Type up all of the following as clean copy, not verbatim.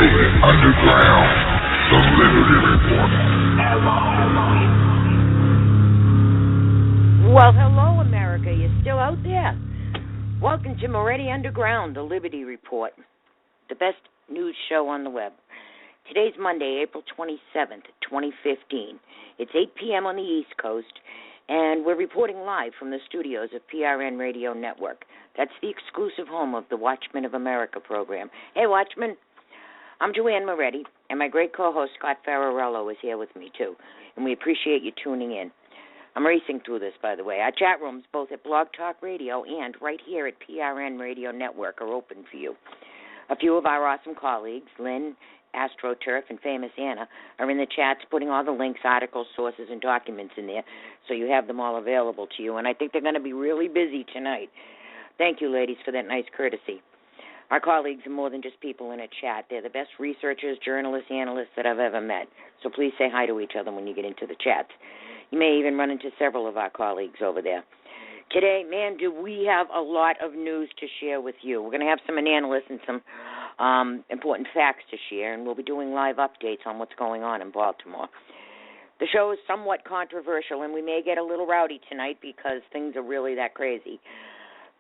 Underground, the Liberty Report. Well, hello, America. You still out there? Welcome to Moretti Underground, the Liberty Report, the best news show on the web. Today's Monday, April 27th, 2015. It's 8 p.m. on the East Coast, and we're reporting live from the studios of PRN Radio Network. That's the exclusive home of the Watchmen of America program. Hey, Watchmen. I'm Joanne Moretti, and my great co-host Scott Fararello is here with me, too, and we appreciate you tuning in. I'm racing through this, by the way. Our chat rooms, both at Blog Talk Radio and right here at PRN Radio Network, are open for you. A few of our awesome colleagues, Lynn, AstroTurf, and Famous Anna, are in the chats putting all the links, articles, sources, and documents in there, so you have them all available to you, and I think they're going to be really busy tonight. Thank you, ladies, for that nice courtesy. Our colleagues are more than just people in a chat. They're the best researchers, journalists, analysts that I've ever met. So please say hi to each other when you get into the chats. You may even run into several of our colleagues over there. Today, man, do we have a lot of news to share with you. We're going to have some analysts and some important facts to share, and we'll be doing live updates on what's going on in Baltimore. The show is somewhat controversial, and we may get a little rowdy tonight because things are really that crazy.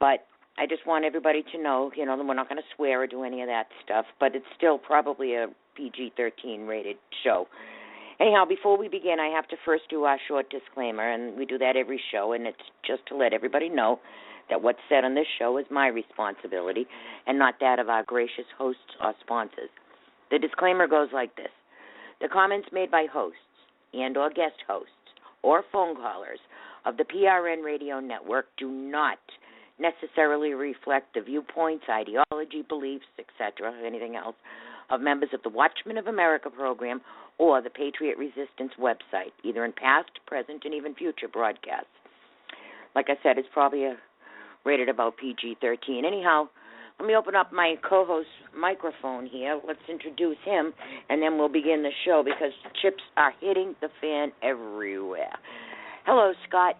But I just want everybody to know, that we're not going to swear or do any of that stuff, but it's still probably a PG-13 rated show. Anyhow, before we begin, I have to first do our short disclaimer, and we do that every show, and it's just to let everybody know that what's said on this show is my responsibility and not that of our gracious hosts or sponsors. The disclaimer goes like this. The comments made by hosts and or guest hosts or phone callers of the PRN Radio Network do not necessarily reflect the viewpoints, ideology, beliefs, etc., anything else, of members of the Watchmen of America program or the Patriot Resistance website, either in past, present, and even future broadcasts. Like I said, it's probably rated about PG-13. Anyhow, let me open up my co-host's microphone here. Let's introduce him, and then we'll begin the show because chips are hitting the fan everywhere. Hello, Scott.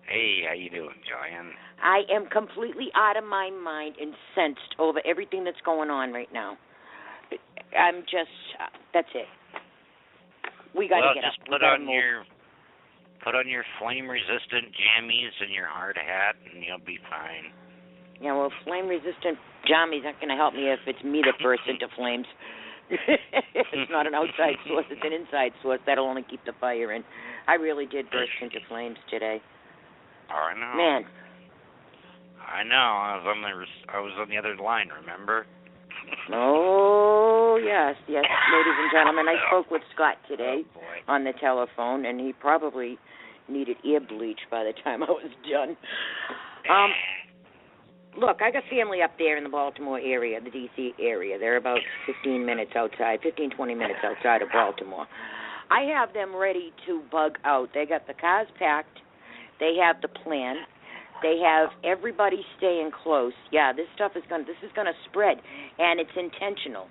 Hey, how you doing, Joanne? I am completely out of my mind, incensed over everything that's going on right now. I'm just, that's it. We got to get just up. Put on your flame-resistant jammies and your hard hat, and you'll be fine. Yeah, well, flame-resistant jammies aren't going to help me if it's me that bursts into flames. It's not an outside source; it's an inside source that'll only keep the fire in. I really did burst into flames today. Oh, I know. Man. I know. I was on the other line, remember? Oh, yes, ladies and gentlemen. I spoke with Scott today on the telephone, and he probably needed ear bleach by the time I was done. Look, I got family up there in the Baltimore area, the D.C. area. They're about 20 minutes outside of Baltimore. I have them ready to bug out. They got the cars packed. They have the plan. They have everybody staying close. Yeah, this is going to spread, and it's intentional,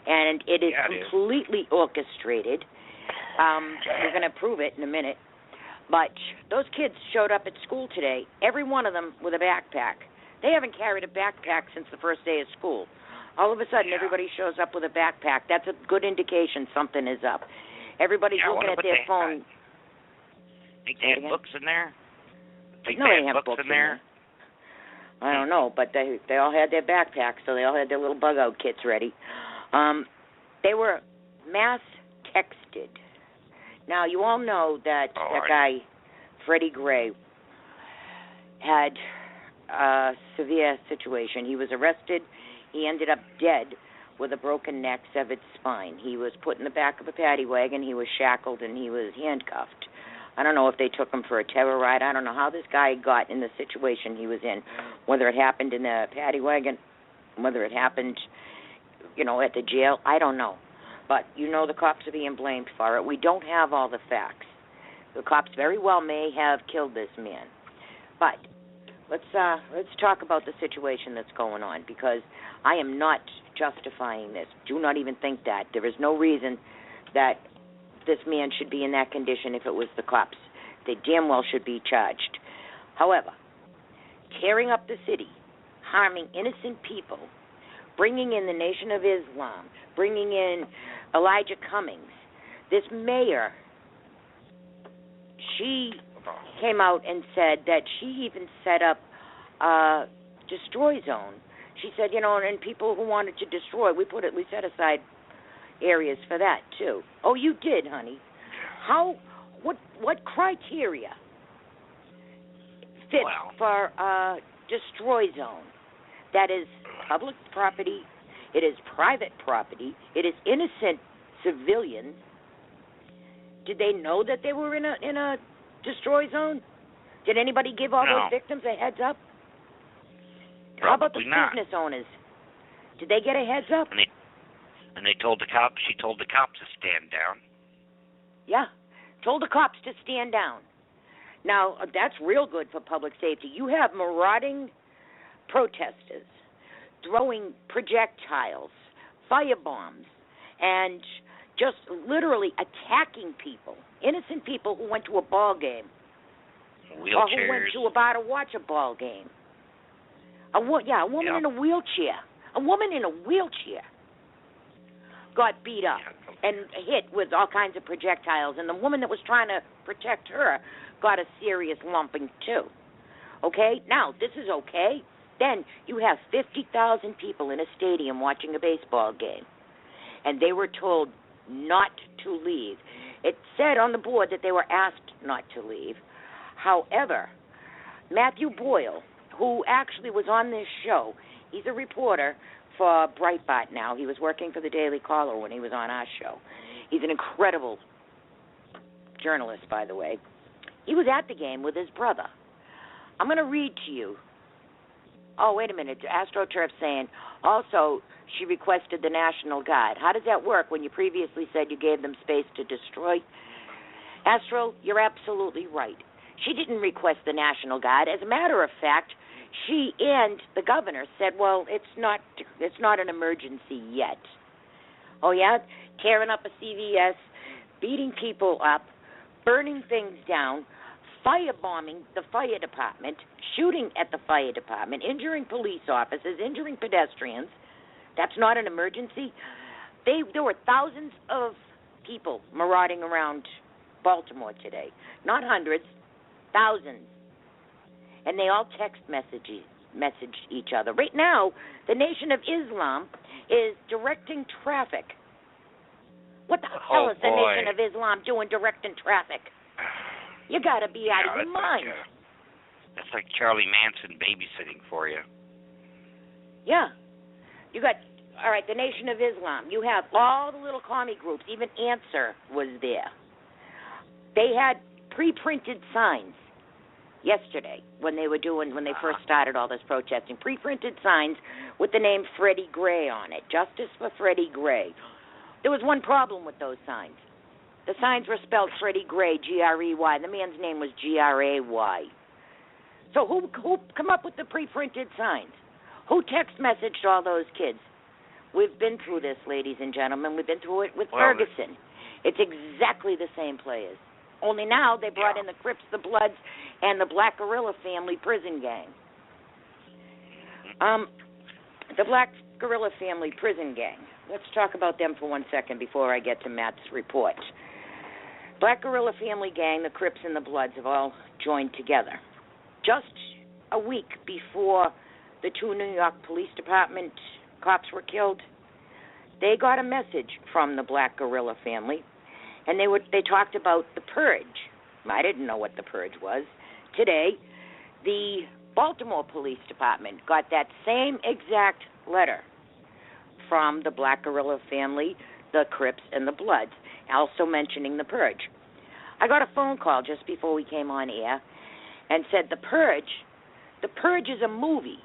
and it is completely orchestrated. We're going to prove it in a minute. But those kids showed up at school today, every one of them with a backpack. They haven't carried a backpack since the first day of school. All of a sudden, everybody shows up with a backpack. That's a good indication something is up. Everybody's looking at their phone. Think they had books in there? No, they didn't have books in there. I don't know, but they all had their backpacks, so they all had their little bug-out kits ready. They were mass texted. Now, you all know that guy, Freddie Gray, had a severe situation. He was arrested. He ended up dead with a broken neck, severed spine. He was put in the back of a paddy wagon. He was shackled, and he was handcuffed. I don't know if they took him for a terror ride. I don't know how this guy got in the situation he was in, whether it happened in the paddy wagon, whether it happened, at the jail. I don't know. But the cops are being blamed for it. We don't have all the facts. The cops very well may have killed this man. But let's talk about the situation that's going on, because I am not justifying this. Do not even think that. There is no reason that this man should be in that condition if it was the cops. They damn well should be charged. However, tearing up the city, harming innocent people, bringing in the Nation of Islam, bringing in Elijah Cummings. This mayor, she came out and said that she even set up a destroy zone. She said, and people who wanted to destroy, we set aside areas for that too. Oh, you did, honey. What criteria fits for a destroy zone? That is public property, it is private property, it is innocent civilians. Did they know that they were in a destroy zone? Did anybody give all those victims a heads up? Probably How about the not. business owners? Did they get a heads up? And they told the cops. She told the cops to stand down. Yeah, told the cops to stand down. Now, that's real good for public safety. You have marauding protesters throwing projectiles, firebombs, and just literally attacking people, innocent people who went to a ball game. Wheelchairs. Or who went to a bar to watch a ball game. A woman in a wheelchair. A woman in a wheelchair got beat up and hit with all kinds of projectiles, and the woman that was trying to protect her got a serious lumping too. Okay? Now, this is okay. Then you have 50,000 people in a stadium watching a baseball game, and they were told not to leave. It said on the board that they were asked not to leave. However, Matthew Boyle, who actually was on this show, he's a reporter for Breitbart now. He was working for the Daily Caller when he was on our show. He's an incredible journalist, by the way. He was at the game with his brother. I'm going to read to you. Oh, wait a minute. AstroTurf saying, also, she requested the National Guard. How does that work when you previously said you gave them space to destroy? Astro, you're absolutely right. She didn't request the National Guard. As a matter of fact, she and the governor said, well, it's not an emergency yet. Oh, yeah? Tearing up a CVS, beating people up, burning things down, firebombing the fire department, shooting at the fire department, injuring police officers, injuring pedestrians. That's not an emergency. There were thousands of people marauding around Baltimore today. Not hundreds, thousands. And they all text messaged each other. Right now, the Nation of Islam is directing traffic. What the hell is the Nation of Islam doing directing traffic? You got to be out of your mind. That's like Charlie Manson babysitting for you. Yeah. You got, all right, the Nation of Islam. You have all the little commie groups. Even Answer was there. They had pre-printed signs yesterday when they first started all this protesting. Pre-printed signs with the name Freddie Gray on it. Justice for Freddie Gray. There was one problem with those signs. The signs were spelled Freddie Gray, G-R-E-Y. The man's name was G-R-A-Y. So who come up with the pre-printed signs? Who text messaged all those kids? We've been through this, ladies and gentlemen. We've been through it with Ferguson. It's exactly the same players. Only now they brought in the Crips, the Bloods, and the Black Guerrilla Family prison gang. The Black Guerrilla Family prison gang. Let's talk about them for 1 second before I get to Matt's report. Black Guerrilla Family gang, the Crips, and the Bloods have all joined together. Just a week before the 2 New York Police Department cops were killed, they got a message from the Black Guerrilla Family, and they talked about the purge. I didn't know what the purge was. Today, the Baltimore Police Department got that same exact letter from the Black Guerrilla Family, the Crips, and the Bloods, also mentioning the purge. I got a phone call just before we came on air and said the purge is a movie.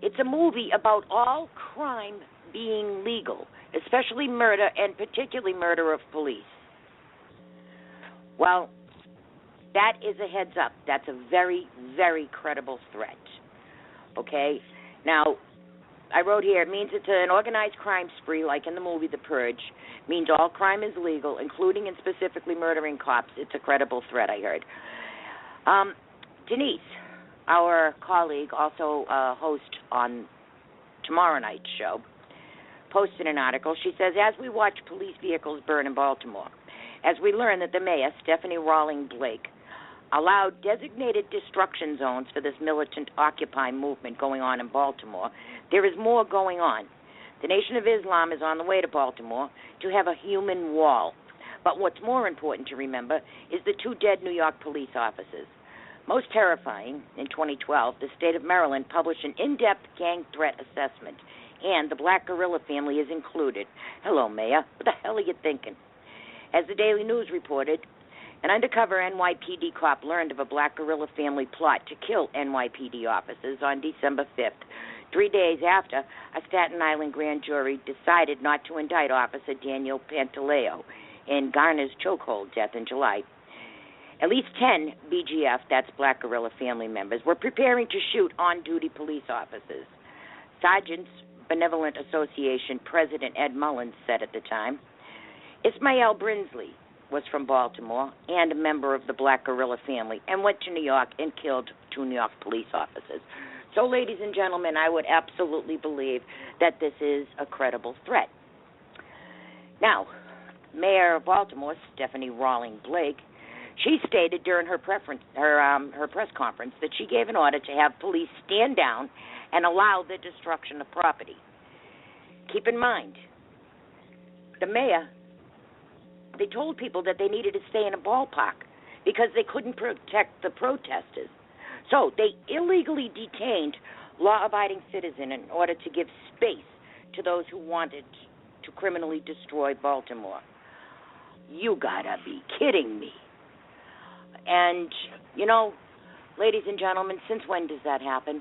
It's a movie about all crime being legal, especially murder, and particularly murder of police. Well, that is a heads up. That's a very, very credible threat. Okay? Now, I wrote here, it means it's an organized crime spree, like in the movie The Purge. Means all crime is legal, including and specifically murdering cops. It's a credible threat, I heard. Denise, our colleague, also a host on tomorrow night's show, posted an article. She says, as we watch police vehicles burn in Baltimore, as we learn that the mayor, Stephanie Rawling Blake, allowed designated destruction zones for this militant Occupy movement going on in Baltimore, there is more going on. The Nation of Islam is on the way to Baltimore to have a human wall. But what's more important to remember is the 2 dead New York police officers. Most terrifying, in 2012, the state of Maryland published an in-depth gang threat assessment, and the Black Guerrilla family is included. Hello, Mayor. What the hell are you thinking? As the Daily News reported, an undercover NYPD cop learned of a Black Guerrilla family plot to kill NYPD officers on December 5th, 3 days after a Staten Island grand jury decided not to indict Officer Daniel Pantaleo in Garner's chokehold death in July. At least 10 BGF, that's Black Guerrilla family members, were preparing to shoot on-duty police officers. Sergeants Benevolent Association President Ed Mullins said at the time, Ismael Brinsley was from Baltimore and a member of the Black Guerrilla family and went to New York and killed 2 New York police officers. So, ladies and gentlemen, I would absolutely believe that this is a credible threat. Now, Mayor of Baltimore, Stephanie Rawling Blake, she stated during her press conference that she gave an order to have police stand down and allow the destruction of property. Keep in mind, the mayor, they told people that they needed to stay in a ballpark because they couldn't protect the protesters. So they illegally detained law-abiding citizens in order to give space to those who wanted to criminally destroy Baltimore. You gotta be kidding me. And, you know, ladies and gentlemen, since when does that happen?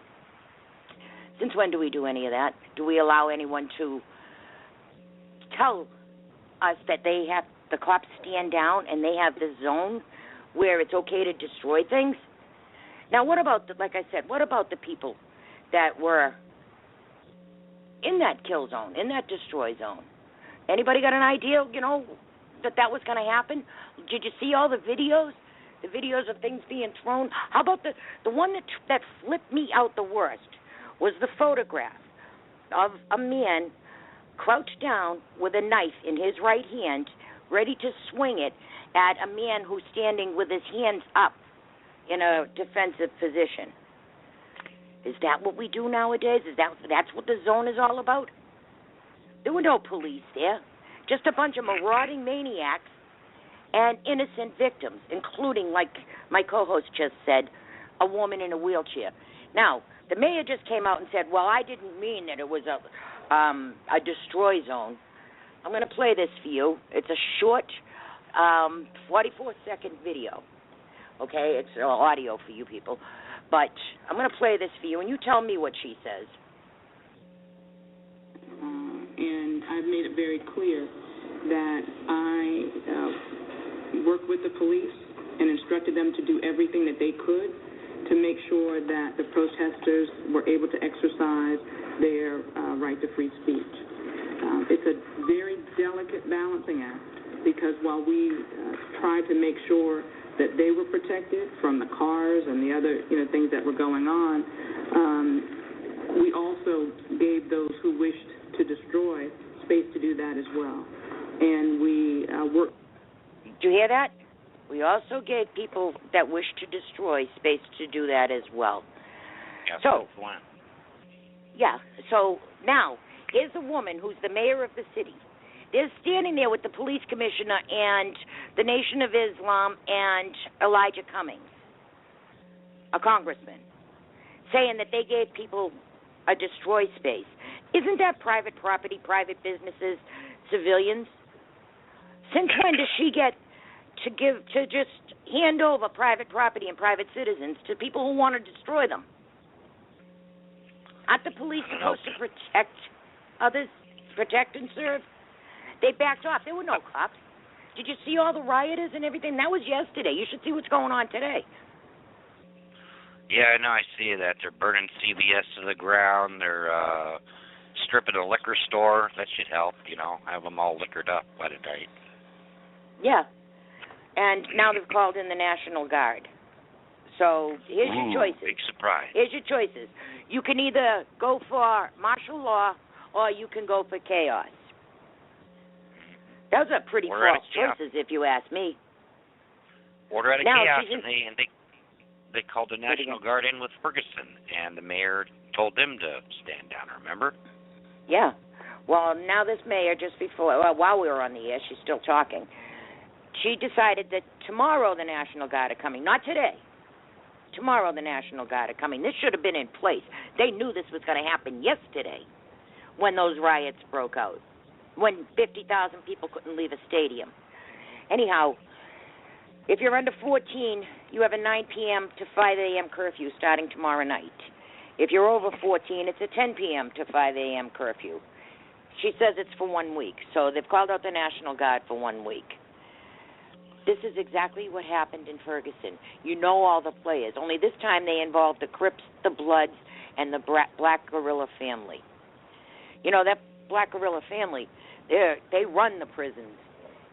Since when do we do any of that? Do we allow anyone to tell us that they have, the cops stand down and they have this zone where it's okay to destroy things? Now, what about, like I said, what about the people that were in that kill zone, in that destroy zone? Anybody got an idea, you know, that was going to happen? Did you see all the videos? The videos of things being thrown? How about the one that flipped me out the worst was the photograph of a man crouched down with a knife in his right hand, ready to swing it at a man who's standing with his hands up in a defensive position. Is that what we do nowadays? That's what the zone is all about? There were no police there, just a bunch of marauding maniacs and innocent victims, including, like my co-host just said, a woman in a wheelchair. Now, the mayor just came out and said, well, I didn't mean that it was a destroy zone. I'm going to play this for you. It's a short 44-second video. Okay, it's audio for you people. But I'm going to play this for you, and you tell me what she says. And I've made it very clear that I worked with the police and instructed them to do everything that they could to make sure that the protesters were able to exercise their right to free speech. It's a very delicate balancing act because while we tried to make sure that they were protected from the cars and the other things that were going on, we also gave those who wished to destroy space to do that as well. And we worked. Did you hear that? We also gave people that wish to destroy space to do that as well. Yeah, so now, here's a woman who's the mayor of the city. They're standing there with the police commissioner and the Nation of Islam and Elijah Cummings, a congressman, saying that they gave people a destroy space. Isn't that private property, private businesses, civilians? Since when does she get to just hand over private property and private citizens to people who want to destroy them? Aren't the police supposed to protect others, protect and serve? They backed off. There were no cops. Did you see all the rioters and everything? That was yesterday. You should see what's going on today. Yeah, I know. I see that. They're burning CVS to the ground. They're stripping a liquor store. That should help, have them all liquored up by the night. Yeah. And now they've called in the National Guard. So here's your choices. Big surprise. Here's your choices. You can either go for martial law or you can go for chaos. Those are pretty false choices, if you ask me. Order out of Now, chaos, Susan, and they called the National Guard in with Ferguson, and the mayor told them to stand down, remember? Yeah. Well, now this mayor, just before, while we were on the air, she's still talking, she decided that tomorrow the National Guard are coming, not today. Tomorrow the National Guard are coming. This should have been in place. They knew this was going to happen yesterday when those riots broke out, when 50,000 people couldn't leave a stadium. Anyhow, if you're under 14, you have a 9 p.m. to 5 a.m. curfew starting tomorrow night. If you're over 14, it's a 10 p.m. to 5 a.m. curfew. She says it's for 1 week, so they've called out the National Guard for 1 week. This is exactly what happened in Ferguson. You know all the players, only this time they involved the Crips, the Bloods, and the Black Guerrilla family. You know, that Black Guerrilla family, they run the prisons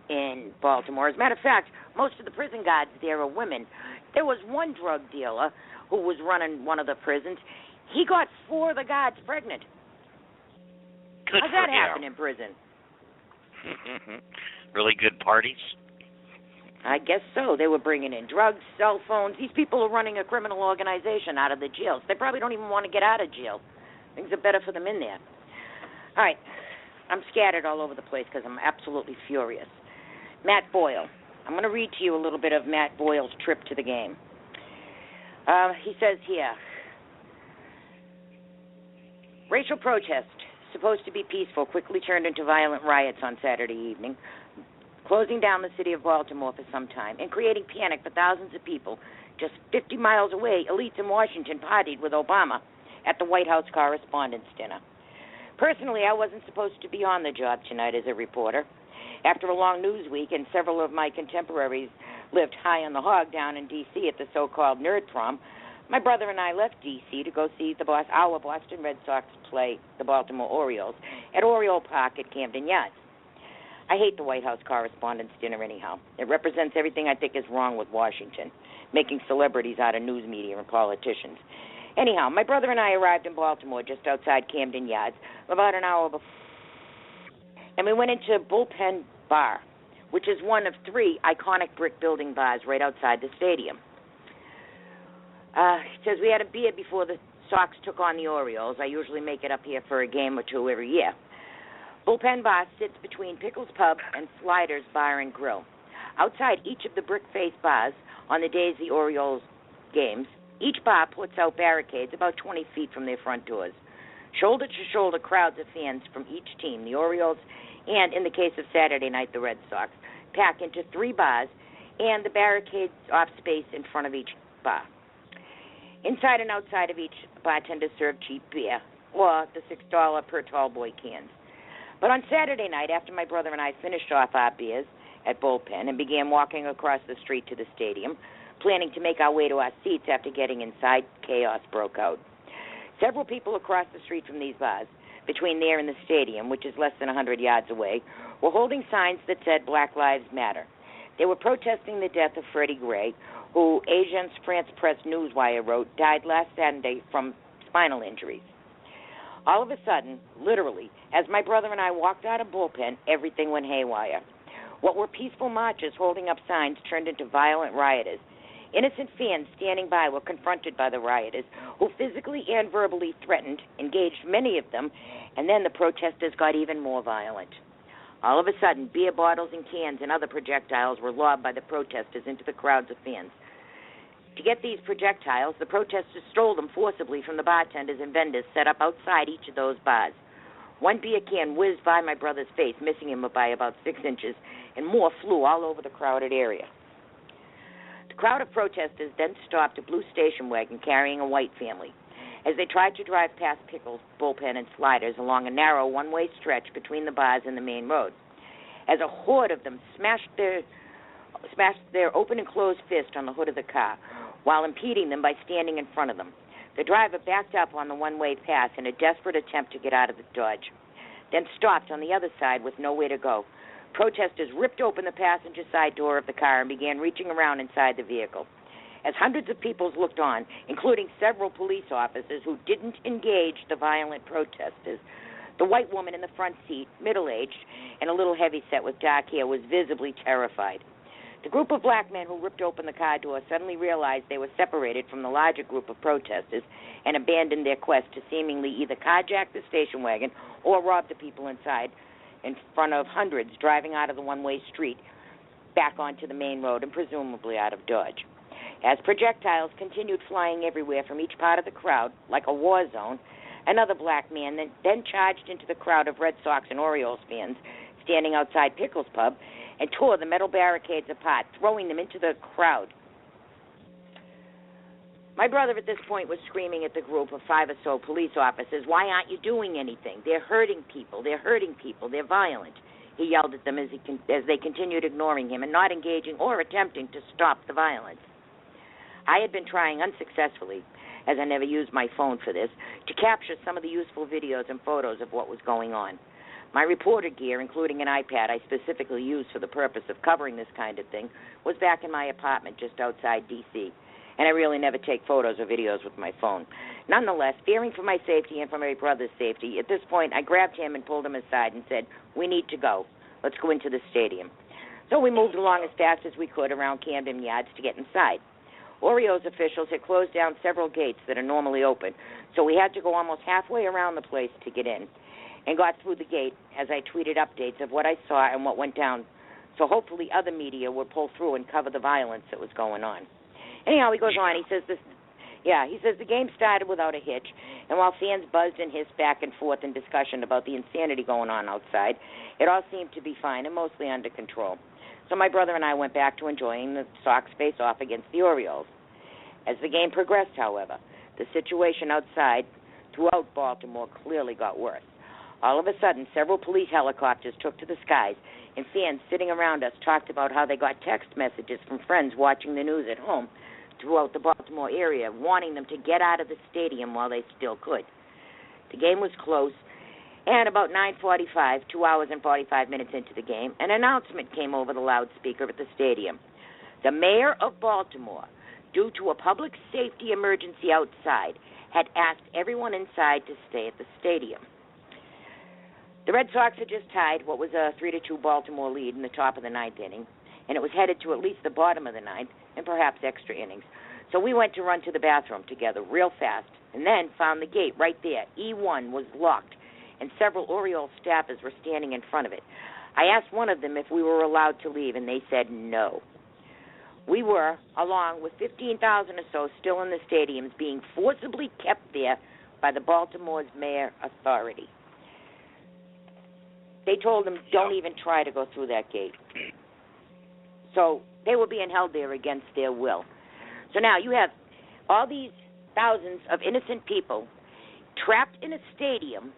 in Baltimore. As a matter of fact, most of the prison guards there are women. There was one drug dealer who was running one of the prisons. He got 4 of the guards pregnant. Good. How's that happen in prison? Really good parties? I guess so. They were bringing in drugs, cell phones. These people are running a criminal organization out of the jails. They probably don't even want to get out of jail. Things are better for them in there. All right. I'm scattered all over the place because I'm absolutely furious. Matt Boyle. I'm going to read to you a little bit of Matt Boyle's trip to the game. He says here, racial protest, supposed to be peaceful, quickly turned into violent riots on Saturday evening, closing down the city of Baltimore for some time and creating panic for thousands of people. Just 50 miles away, elites in Washington partied with Obama at the White House Correspondents' Dinner. Personally, I wasn't supposed to be on the job tonight as a reporter. After a long news week and several of my contemporaries lived high on the hog down in D.C. at the so-called Nerd Prom, my brother and I left D.C. to go see our Boston Red Sox play the Baltimore Orioles at Oriole Park at Camden Yards. I hate the White House Correspondents' Dinner anyhow. It represents everything I think is wrong with Washington, making celebrities out of news media and politicians. Anyhow, my brother and I arrived in Baltimore just outside Camden Yards about an hour before, and we went into Bullpen Bar, which is one of 3 iconic brick building bars right outside the stadium. He says we had a beer before the Sox took on the Orioles. I usually make it up here for a game or 2 every year. Bullpen Bar sits between Pickles Pub and Sliders Bar and Grill. Outside each of the brick-faced bars, on the days the Orioles games, each bar puts out barricades about 20 feet from their front doors. Shoulder-to-shoulder crowds of fans from each team, the Orioles, and, in the case of Saturday night, the Red Sox, pack into 3 bars and the barricades off space in front of each bar. Inside and outside of each, bartenders serve cheap beer, or the $6 per tall boy cans. But on Saturday night, after my brother and I finished off our beers at Bullpen and began walking across the street to the stadium, planning to make our way to our seats after getting inside, chaos broke out. Several people across the street from these bars, between there and the stadium, which is less than 100 yards away, were holding signs that said Black Lives Matter. They were protesting the death of Freddie Gray, who Agence France Presse Newswire wrote died last Saturday from spinal injuries. All of a sudden, literally, as my brother and I walked out of Bullpen, everything went haywire. What were peaceful marchers holding up signs turned into violent rioters. Innocent fans standing by were confronted by the rioters, who physically and verbally threatened, engaged many of them, and then the protesters got even more violent. All of a sudden, beer bottles and cans and other projectiles were lobbed by the protesters into the crowds of fans. To get these projectiles, the protesters stole them forcibly from the bartenders and vendors set up outside each of those bars. One beer can whizzed by my brother's face, missing him by about 6 inches, and more flew all over the crowded area. The crowd of protesters then stopped a blue station wagon carrying a white family as they tried to drive past Pickles, Bullpen, and Sliders along a narrow one-way stretch between the bars and the main road. As a horde of them smashed their open and closed fist on the hood of the car while impeding them by standing in front of them. The driver backed up on the one-way path in a desperate attempt to get out of the dodge, then stopped on the other side with nowhere to go. Protesters ripped open the passenger side door of the car and began reaching around inside the vehicle. as hundreds of people looked on, including several police officers who didn't engage the violent protesters. The white woman in the front seat, middle-aged and a little heavy-set with dark hair, was visibly terrified. The group of black men who ripped open the car door suddenly realized they were separated from the larger group of protesters and abandoned their quest to seemingly either carjack the station wagon or rob the people inside in front of hundreds driving out of the one-way street back onto the main road and presumably out of Dodge. As projectiles continued flying everywhere from each part of the crowd, like a war zone, another black man then charged into the crowd of Red Sox and Orioles fans standing outside Pickles Pub and tore the metal barricades apart, throwing them into the crowd. My brother at this point was screaming at the group of 5 or so police officers, "Why aren't you doing anything? They're hurting people. They're hurting people. They're violent." He yelled at them as they continued ignoring him and not engaging or attempting to stop the violence. I had been trying unsuccessfully, as I never used my phone for this, to capture some of the useful videos and photos of what was going on. My reporter gear, including an iPad I specifically used for the purpose of covering this kind of thing, was back in my apartment just outside D.C., and I really never take photos or videos with my phone. Nonetheless, fearing for my safety and for my brother's safety, at this point I grabbed him and pulled him aside and said, "We need to go. Let's go into the stadium." So we moved along as fast as we could around Camden Yards to get inside. Orioles officials had closed down several gates that are normally open, so we had to go almost halfway around the place to get in, and got through the gate as I tweeted updates of what I saw and what went down, so hopefully other media would pull through and cover the violence that was going on. Anyhow, he goes on. He says the game started without a hitch, and while fans buzzed and hissed back and forth in discussion about the insanity going on outside, it all seemed to be fine and mostly under control. So my brother and I went back to enjoying the Sox face-off against the Orioles. As the game progressed, however, the situation outside throughout Baltimore clearly got worse. All of a sudden, several police helicopters took to the skies, and fans sitting around us talked about how they got text messages from friends watching the news at home throughout the Baltimore area, wanting them to get out of the stadium while they still could. The game was close, and about 9:45, 2 hours and 45 minutes into the game, an announcement came over the loudspeaker at the stadium. The mayor of Baltimore, due to a public safety emergency outside, had asked everyone inside to stay at the stadium. The Red Sox had just tied what was a 3-2 Baltimore lead in the top of the ninth inning, and it was headed to at least the bottom of the ninth and perhaps extra innings. So we went to run to the bathroom together real fast and then found the gate right there. E1 was locked, and several Orioles staffers were standing in front of it. I asked one of them if we were allowed to leave, and they said no. We were, along with 15,000 or so still in the stadiums, being forcibly kept there by the Baltimore's mayor authority. They told them, don't even try to go through that gate. So they were being held there against their will. So now you have all these thousands of innocent people trapped in a stadium.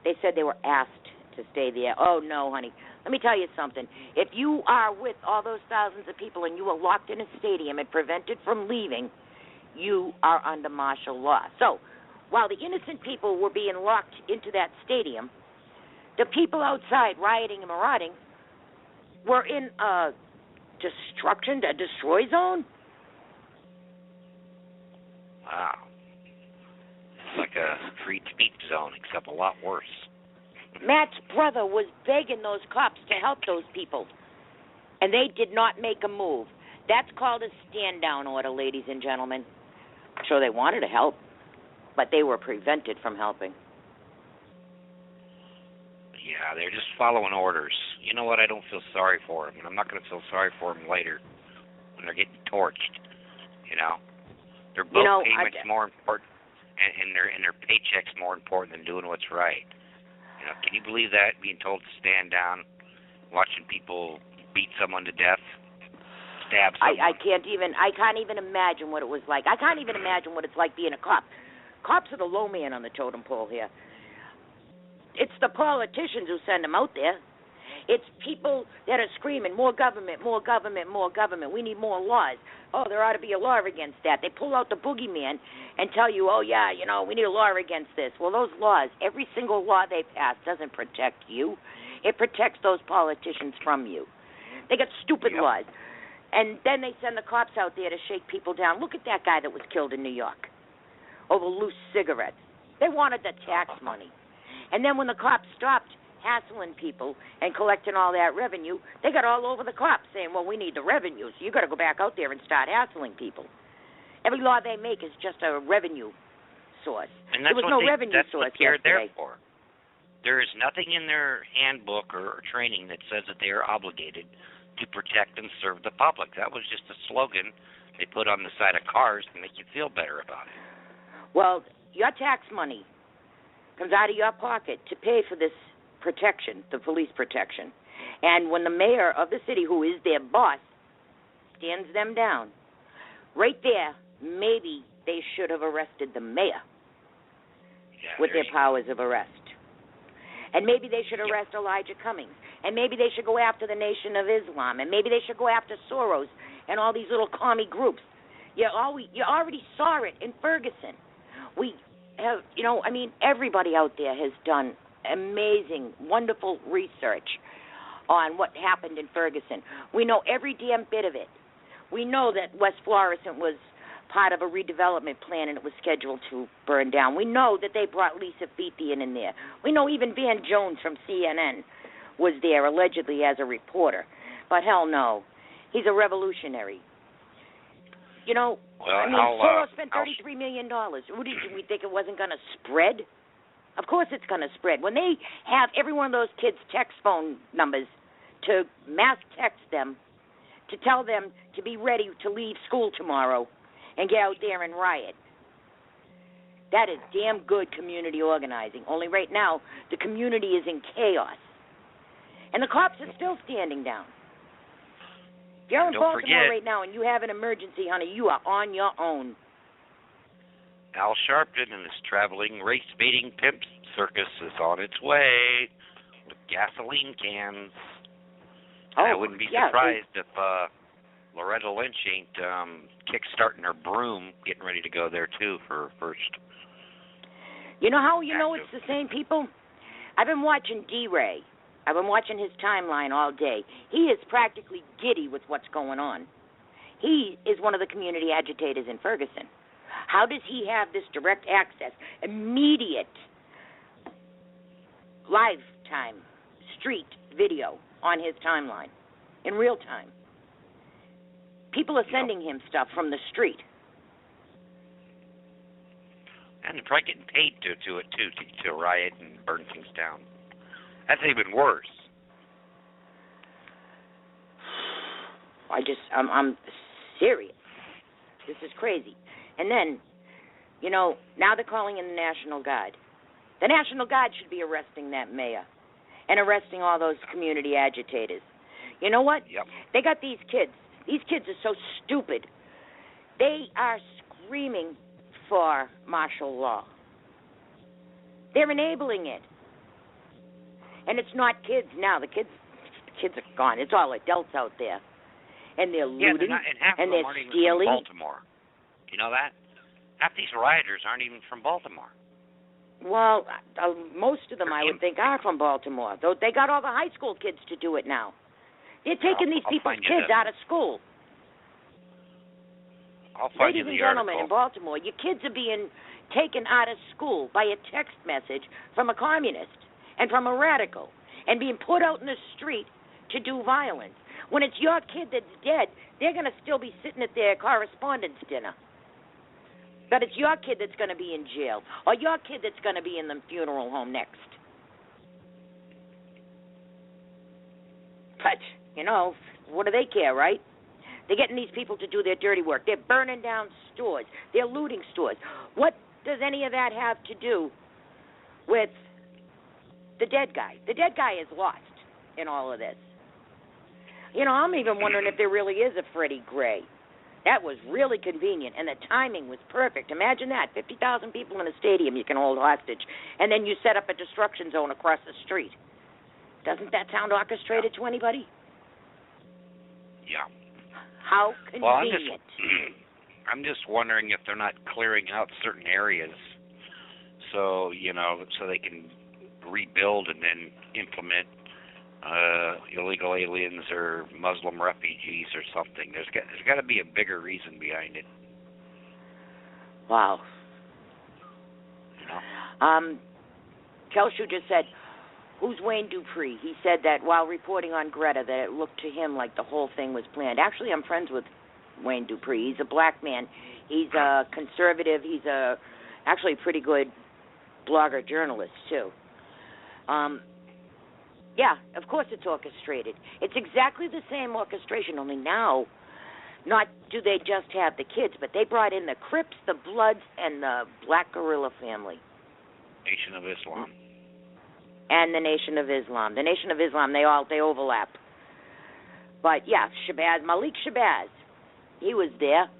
They said they were asked to stay there. Oh, no, honey. Let me tell you something. If you are with all those thousands of people and you are locked in a stadium and prevented from leaving, you are under martial law. So while the innocent people were being locked into that stadium, the people outside rioting and marauding were in a destroy zone. Wow. It's like a free speech zone, except a lot worse. Matt's brother was begging those cops to help those people, and they did not make a move. That's called a stand-down order, ladies and gentlemen. I'm sure they wanted to help, but they were prevented from helping. Yeah, they're just following orders. You know what? I don't feel sorry for them, and I'm not going to feel sorry for them later when they're getting torched. You know, their boat payments more important, and their paychecks more important than doing what's right. You know, can you believe that? Being told to stand down, watching people beat someone to death, stab someone. I can't even imagine what it was like. I can't even imagine what it's like being a cop. Cops are the low man on the totem pole here. It's the politicians who send them out there. It's people that are screaming, more government, more government, more government. We need more laws. Oh, there ought to be a law against that. They pull out the boogeyman and tell you, oh, yeah, you know, we need a law against this. Well, those laws, every single law they pass doesn't protect you. It protects those politicians from you. They got stupid laws. And then they send the cops out there to shake people down. Look at that guy that was killed in New York over loose cigarettes. They wanted the tax money. And then when the cops stopped hassling people and collecting all that revenue, they got all over the cops saying, well, we need the revenue, so you got to go back out there and start hassling people. Every law they make is just a revenue source. And that's there was no revenue source yesterday. That's what they're there yesterday. for. There is nothing in their handbook or training that says that they are obligated to protect and serve the public. That was just a slogan they put on the side of cars to make you feel better about it. Well, your tax money comes out of your pocket to pay for this protection, the police protection. And when the mayor of the city, who is their boss, stands them down, right there, maybe they should have arrested the mayor with their powers of arrest. And maybe they should arrest Elijah Cummings. And maybe they should go after the Nation of Islam. And maybe they should go after Soros and all these little commie groups. You already saw it in Ferguson. We have, everybody out there has done amazing, wonderful research on what happened in Ferguson. We know every damn bit of it. We know that West Florissant was part of a redevelopment plan and it was scheduled to burn down. We know that they brought Lisa Fithian in there. We know even Van Jones from CNN was there allegedly as a reporter. But hell no. He's a revolutionary. Soros spent $33 million. Who did we think it wasn't going to spread? Of course it's going to spread. When they have every one of those kids' text phone numbers to mass text them, to tell them to be ready to leave school tomorrow and get out there and riot, that is damn good community organizing. Only right now, the community is in chaos. And the cops are still standing down. If you're in Baltimore right now and you have an emergency, honey, you are on your own. Al Sharpton and his traveling race-baiting pimp circus is on its way with gasoline cans. I wouldn't be surprised if Loretta Lynch ain't kick-starting her broom, getting ready to go there, too, for her first. You know how you know it's the same people? I've been watching D-Ray. I've been watching his timeline all day. He is practically giddy with what's going on. He is one of the community agitators in Ferguson. How does he have this direct access, immediate, lifetime, street video on his timeline in real time? People are sending him stuff from the street. And they're probably getting paid to it, too, to riot and burn things down. That's even worse. I'm serious. This is crazy. And then, now they're calling in the National Guard. The National Guard should be arresting that mayor and arresting all those community agitators. You know what? Yep. They got these kids. These kids are so stupid. They are screaming for martial law. They're enabling it. And it's not kids now. The kids are gone. It's all adults out there. And they're looting, and they're stealing. From Baltimore. You know that? Half these rioters aren't even from Baltimore. Well, most of them, I would think, are from Baltimore. Though they got all the high school kids to do it now. They're taking these people's kids out of school. Ladies and gentlemen, in Baltimore, your kids are being taken out of school by a text message from a communist and from a radical and being put out in the street to do violence. When it's your kid that's dead, they're going to still be sitting at their correspondence dinner. But it's your kid that's going to be in jail, or your kid that's going to be in the funeral home next. But, what do they care, right? They're getting these people to do their dirty work. They're burning down stores. They're looting stores. What does any of that have to do with the dead guy? The dead guy is lost in all of this. I'm even wondering if there really is a Freddie Gray. That was really convenient, and the timing was perfect. Imagine that, 50,000 people in a stadium you can hold hostage, and then you set up a destruction zone across the street. Doesn't that sound orchestrated to anybody? Yeah. How convenient. Well, I'm just wondering if they're not clearing out certain areas so they can rebuild and then implement illegal aliens or Muslim refugees or something. There's got to be a bigger reason behind it. Wow. You know? Kelshu just said, who's Wayne Dupree? He said that while reporting on Greta that it looked to him like the whole thing was planned. Actually, I'm friends with Wayne Dupree. He's a black man. He's a conservative. He's actually a pretty good blogger, journalist, too. Yeah, of course it's orchestrated. It's exactly the same orchestration, only now, not do they just have the kids, but they brought in the Crips, the Bloods, and the Black Guerrilla family. Nation of Islam. And the Nation of Islam. The Nation of Islam, they overlap. But, yeah, Malik Shabazz, he was there.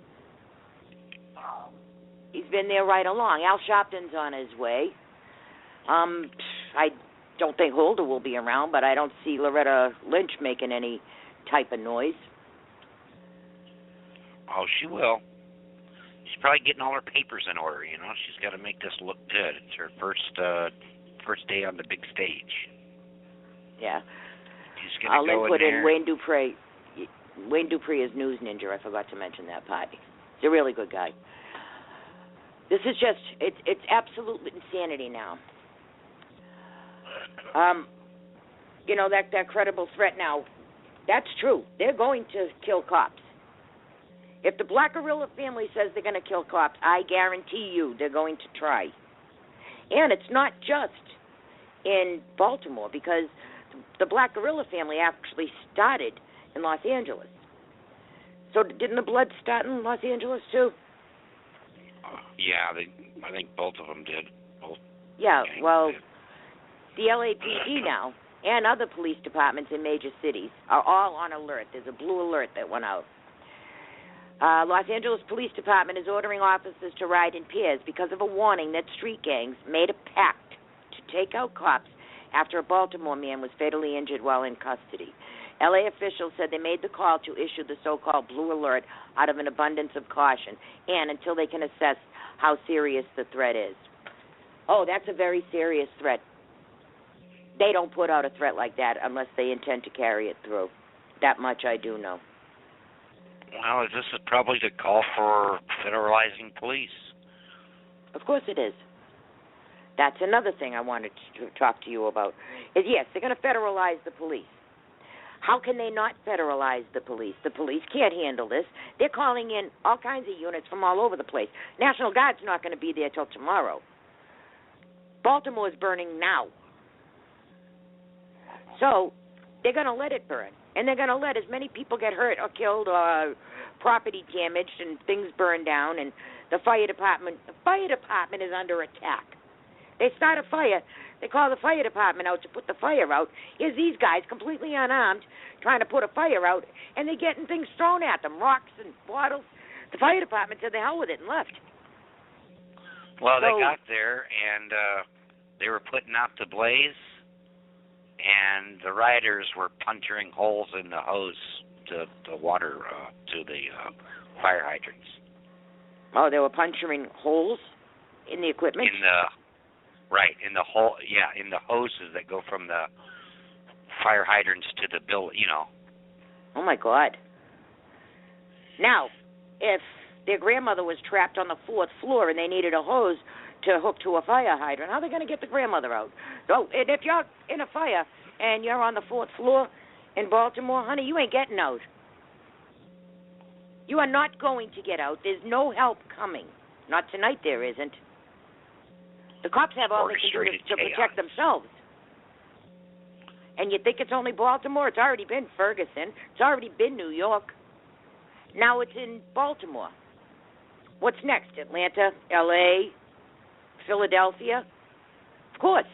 He's been there right along. Al Sharpton's on his way. I don't think Holder will be around, but I don't see Loretta Lynch making any type of noise. Oh, she will. She's probably getting all her papers in order, you know. She's got to make this look good. It's her first day on the big stage. Yeah. She's going to go put in Wayne Dupree. Wayne Dupree is News Ninja. I forgot to mention that part. He's a really good guy. This is just, it's absolute insanity now. You know, that credible threat now, that's true. They're going to kill cops. If the Black Guerrilla family says they're going to kill cops, I guarantee you they're going to try. And it's not just in Baltimore, because the Black Guerrilla family actually started in Los Angeles. So didn't the Bloods start in Los Angeles too? Yeah, I think both of them did. Both. Yeah, well, the LAPD now and other police departments in major cities are all on alert. There's a blue alert that went out. Los Angeles Police Department is ordering officers to ride in pairs because of a warning that street gangs made a pact to take out cops after a Baltimore man was fatally injured while in custody. LA officials said they made the call to issue the so-called blue alert out of an abundance of caution and until they can assess how serious the threat is. Oh, that's a very serious threat. They don't put out a threat like that unless they intend to carry it through. That much I do know. Well, this is probably the call for federalizing police. Of course it is. That's another thing I wanted to talk to you about. Is yes, they're going to federalize the police. How can they not federalize the police? The police can't handle this. They're calling in all kinds of units from all over the place. National Guard's not going to be there till tomorrow. Baltimore's burning now. So they're going to let it burn. And they're going to let as many people get hurt or killed or property damaged and things burned down. And the fire department is under attack. They start a fire. They call the fire department out to put the fire out. Here's these guys completely unarmed trying to put a fire out, and they're getting things thrown at them, rocks and bottles. The fire department said the hell with it and left. Well, they got there, and they were putting out the blaze, and the rioters were puncturing holes in the hose to the water, to the fire hydrants. Oh, they were puncturing holes in the equipment? In the hoses that go from the fire hydrants to the building, you know. Oh, my God. Now, if their grandmother was trapped on the 4th floor and they needed a hose to hook to a fire hydrant, how are they going to get the grandmother out? So, and if you're in a fire and you're on the 4th floor in Baltimore, honey, you ain't getting out. You are not going to get out. There's no help coming. Not tonight there isn't. The cops have all they can do to protect themselves. And you think it's only Baltimore? It's already been Ferguson. It's already been New York. Now it's in Baltimore. What's next? Atlanta, L.A., Philadelphia? Of course.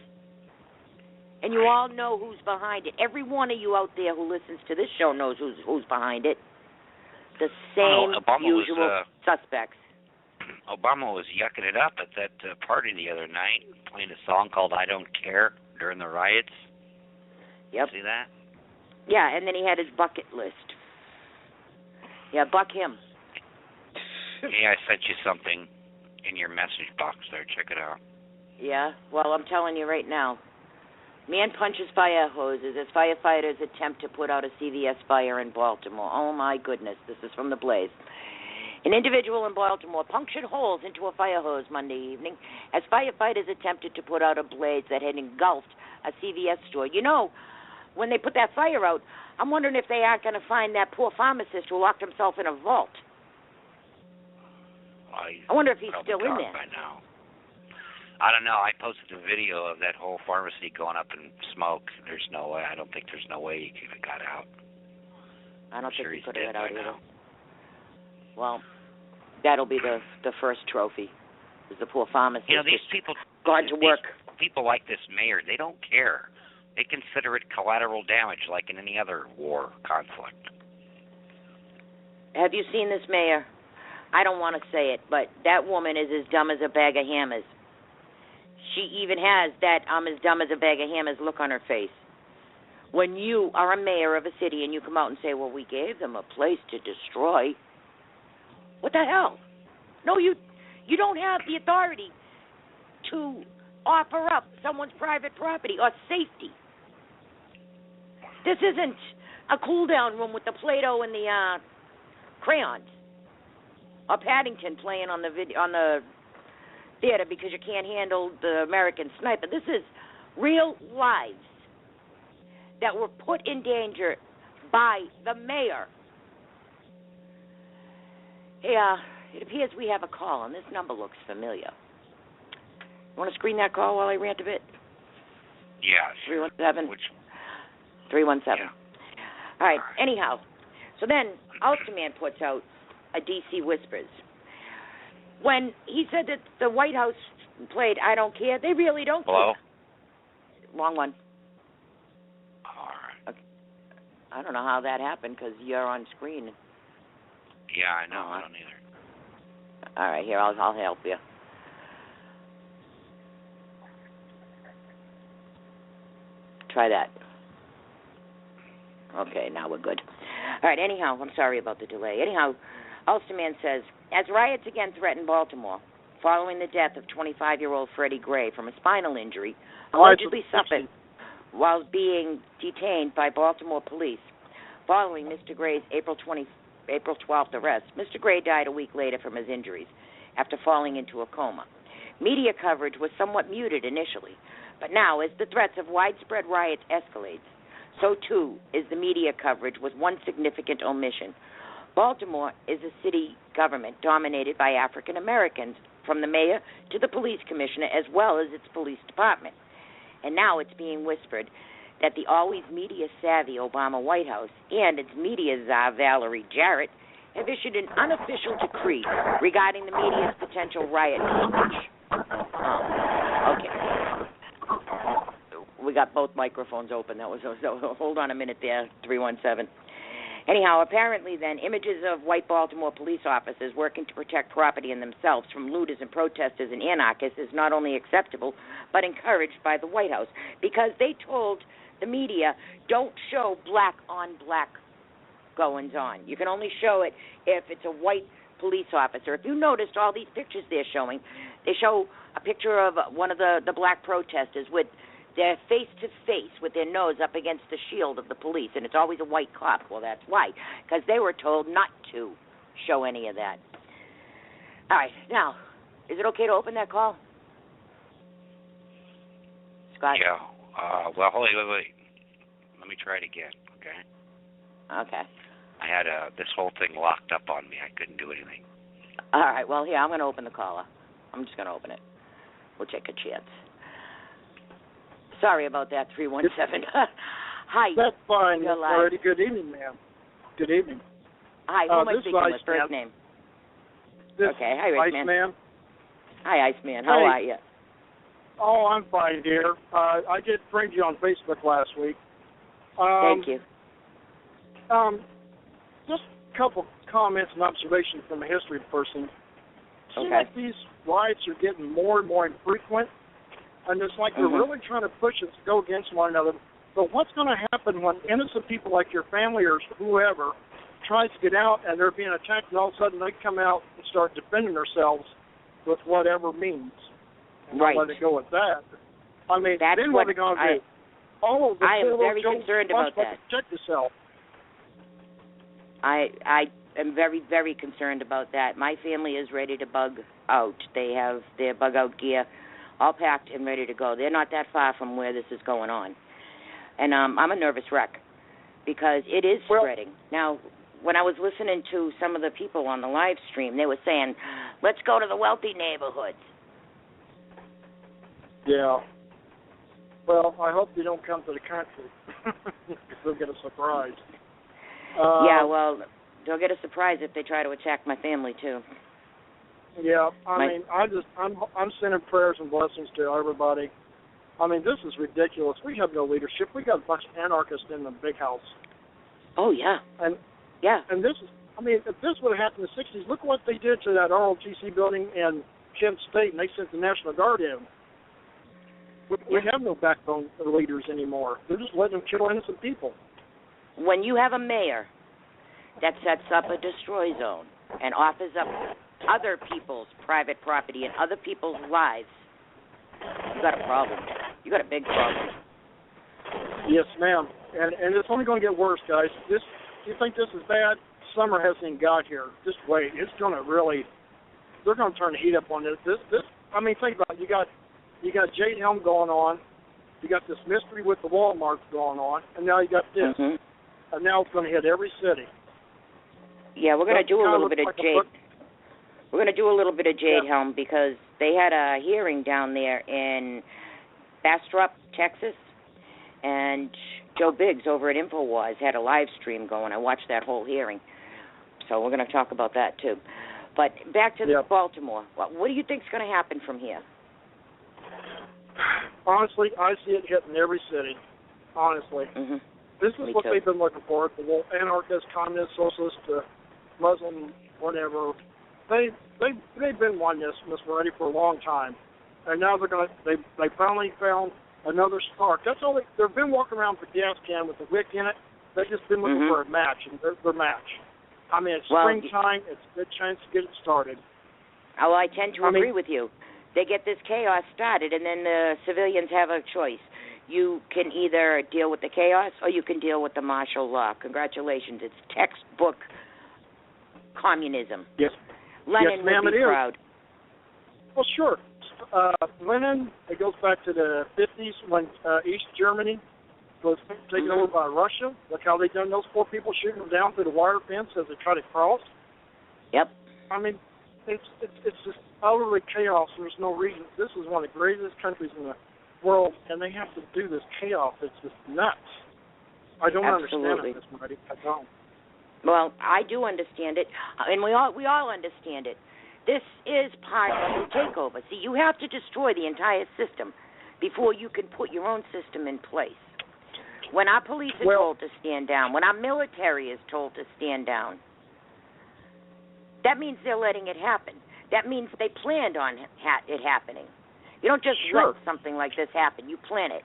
And you all know who's behind it. Every one of you out there who listens to this show knows who's behind it. The same usual suspects. Obama was yucking it up at that party the other night, playing a song called I Don't Care during the riots. Yep. See that? Yeah, and then he had his bucket list. Yeah, buck him. Yeah, I sent you something in your message box there. Check it out. Yeah, well, I'm telling you right now, Man punches fire hoses as firefighters attempt to put out a CVS fire in Baltimore. Oh, my goodness. This is from the Blaze. An individual in Baltimore punctured holes into a fire hose Monday evening as firefighters attempted to put out a blaze that had engulfed a CVS store. You know, when they put that fire out, I'm wondering if they aren't going to find that poor pharmacist who locked himself in a vault. I wonder if he's still in there. By now. I don't know. I posted a video of that whole pharmacy going up in smoke. There's no way. I don't think there's no way he could have got out. I don't think he could have got out either. Now. Well, that'll be the first trophy. Is the poor pharmacist? You know, these people gone to work. People like this mayor, they don't care. They consider it collateral damage, like in any other war conflict. Have you seen this mayor? I don't want to say it, but that woman is as dumb as a bag of hammers. She even has that I'm as dumb as a bag of hammers look on her face. When you are a mayor of a city and you come out and say, well, we gave them a place to destroy. What the hell? No, you don't have the authority to offer up someone's private property or safety. This isn't a cool-down room with the Play-Doh and the crayons. Or Paddington playing on the theater because you can't handle the American Sniper. This is real lives that were put in danger by the mayor. Hey, it appears we have a call, and this number looks familiar. You want to screen that call while I rant a bit? Yeah. 317? Which? 317. Yeah. All right, anyhow. So then, Ulsterman puts out a DC Whispers. When he said that the White House played I Don't Care, they really don't care. Hello? Wrong one. All right. Okay. I don't know how that happened because you're on screen. Yeah, I know. I don't either. All right, here, I'll help you. Try that. Okay, now we're good. All right, anyhow, I'm sorry about the delay. Anyhow, Ulsterman says, as riots again threaten Baltimore, following the death of 25-year-old Freddie Gray from a spinal injury allegedly suffered while being detained by Baltimore police. Following Mr. Gray's April 12th arrest, Mr. Gray died a week later from his injuries after falling into a coma. Media coverage was somewhat muted initially, but now as the threats of widespread riots escalates, so too is the media coverage with one significant omission. Baltimore is a city government dominated by African Americans, from the mayor to the police commissioner, as well as its police department. And now it's being whispered that the always media-savvy Obama White House and its media czar, Valerie Jarrett, have issued an unofficial decree regarding the media's potential riot coverage. Okay. We got both microphones open. So hold on a minute there, 317. Anyhow, apparently then, images of white Baltimore police officers working to protect property and themselves from looters and protesters and anarchists is not only acceptable, but encouraged by the White House, because they told the media, don't show black-on-black goings-on. You can only show it if it's a white police officer. If you noticed all these pictures they're showing, they show a picture of one of the black protesters with their face-to-face with their nose up against the shield of the police, and it's always a white cop. Well, that's why, because they were told not to show any of that. All right, now, is it okay to open that call? Scott? Yeah. Well, wait. Let me try it again, okay? Okay. I had this whole thing locked up on me. I couldn't do anything. All right, well, here, I'm going to open the caller. I'm just going to open it. We'll take a chance. Sorry about that, 317. Hi. That's fine. You're live. Already. Good evening, ma'am. Good evening. Hi, who am I speaking with? First name. Okay, hi, Iceman. Hi, Iceman. How are you? Oh, I'm fine, dear. I did friend you on Facebook last week. Thank you. Just a couple comments and observations from a history person. Okay. Seems like these riots are getting more and more infrequent, and it's like they're really trying to push us to go against one another. But what's going to happen when innocent people like your family or whoever tries to get out and they're being attacked, and all of a sudden they come out and start defending themselves with whatever means? And right. I'll let it go with that. I mean, that's then what are they going to do? Oh, the I am very concerned about that. Check yourself. I am very, very concerned about that. My family is ready to bug out. They have their bug out gear all packed and ready to go. They're not that far from where this is going on. And I'm a nervous wreck because it is spreading. Now, when I was listening to some of the people on the live stream, they were saying, let's go to the wealthy neighborhoods. Yeah. Well, I hope you don't come to the country because they'll get a surprise. Yeah, well, they'll get a surprise if they try to attack my family, too. Yeah, I'm sending prayers and blessings to everybody. I mean, this is ridiculous. We have no leadership. We got a bunch of anarchists in the big house. Oh, yeah. And this is, I mean, if this would have happened in the 60s, look what they did to that ROTC building in Kent State, and they sent the National Guard in. We have no backbone leaders anymore. They're just letting them kill innocent people. When you have a mayor that sets up a destroy zone and offers up other people's private property and other people's lives, you got a problem. You got a big problem. Yes, ma'am. And it's only going to get worse, guys. You think this is bad? Summer hasn't even got here. Just wait. It's going to really, they're going to turn the heat up on this. I mean, think about it. You got Jade Helm going on. You got this mystery with the Walmarts going on. And now you got this. Mm-hmm. And now it's going to hit every city. Yeah, we're going to do a little bit of Jade. We're going to do a little bit of Jade Helm because they had a hearing down there in Bastrop, Texas, and Joe Biggs over at InfoWars had a live stream going. I watched that whole hearing, so we're going to talk about that too. But back to Baltimore. What do you think is going to happen from here? Honestly, I see it hitting every city. Honestly. Mm-hmm. This is what they've been looking for. The little anarchist, communist, socialist, Muslim, whatever. They've been wanting this, Miss Moretti, for a long time, and now they finally found another spark. That's all they've been walking around with a gas can with a wick in it. They've just been looking for a match, and their match. I mean, it's springtime. It's a good chance to get it started. Oh, I tend to agree with you. They get this chaos started, and then the civilians have a choice. You can either deal with the chaos or you can deal with the martial law. Congratulations. It's textbook communism. Yes. Lenin would be proud. Well, sure. Lenin, it goes back to the 50s when East Germany was taken over by Russia. Look how they done those poor people, shooting them down through the wire fence as they try to cross. Yep. I mean, it's just utterly chaos. There's no reason. This is one of the greatest countries in the world, and they have to do this chaos. It's just nuts. I don't understand it, Ms. Moretti. I don't. Well, I do understand it, and we all understand it. This is part of the takeover. See, you have to destroy the entire system before you can put your own system in place. When our police are told to stand down, when our military is told to stand down, that means they're letting it happen. That means they planned on it happening. You don't just let something like this happen. You plan it.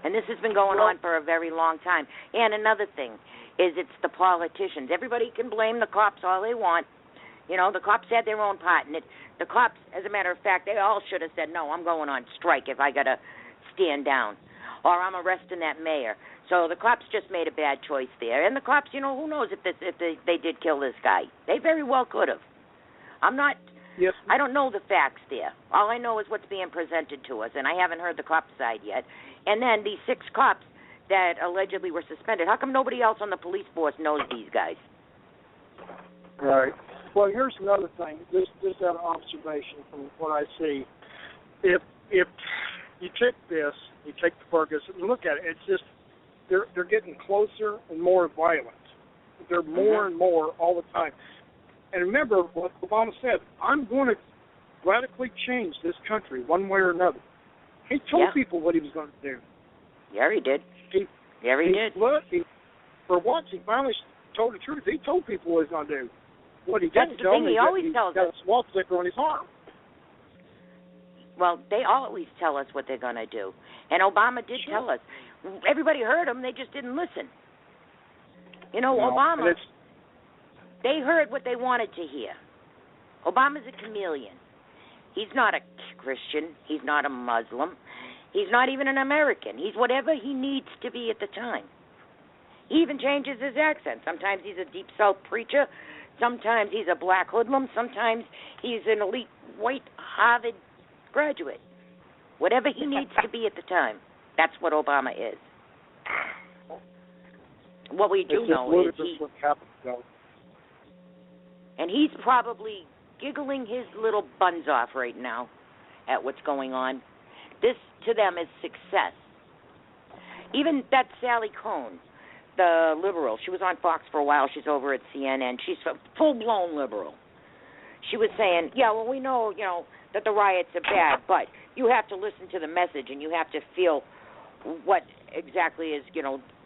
And this has been going on for a very long time. And another thing is it's the politicians. Everybody can blame the cops all they want. You know, the cops had their own part in it. The cops, as a matter of fact, they all should have said, no, I'm going on strike if I got to stand down. Or I'm arresting that mayor. So the cops just made a bad choice there. And the cops, you know, who knows if they did kill this guy. They very well could have. I don't know the facts there. All I know is what's being presented to us, and I haven't heard the cop side yet. And then these 6 cops that allegedly were suspended, how come nobody else on the police force knows these guys? Right. Well, here's another thing, just out of observation from what I see. If you take this, you take the Ferguson, and look at it, it's just they're getting closer and more violent. They're more and more all the time. And remember what Obama said, I'm going to radically change this country one way or another. He told people what he was going to do. Yeah, he did. He did. For once, he finally told the truth. He told people what he was going to do. What he didn't tell them, he always tells us. Got a swastika on his arm. Well, they always tell us what they're going to do. And Obama did tell us. Everybody heard him, they just didn't listen. You know, Obama, they heard what they wanted to hear. Obama's a chameleon. He's not a Christian. He's not a Muslim. He's not even an American. He's whatever he needs to be at the time. He even changes his accent. Sometimes he's a Deep South preacher. Sometimes he's a black hoodlum. Sometimes he's an elite white Harvard graduate. Whatever he needs to be at the time. That's what Obama is. What we do know is and he's probably giggling his little buns off right now at what's going on. This, to them, is success. Even that Sally Cohn, the liberal, she was on Fox for a while. She's over at CNN. She's a full-blown liberal. She was saying, yeah, well, we know, that the riots are bad, but you have to listen to the message and you have to feel what exactly is,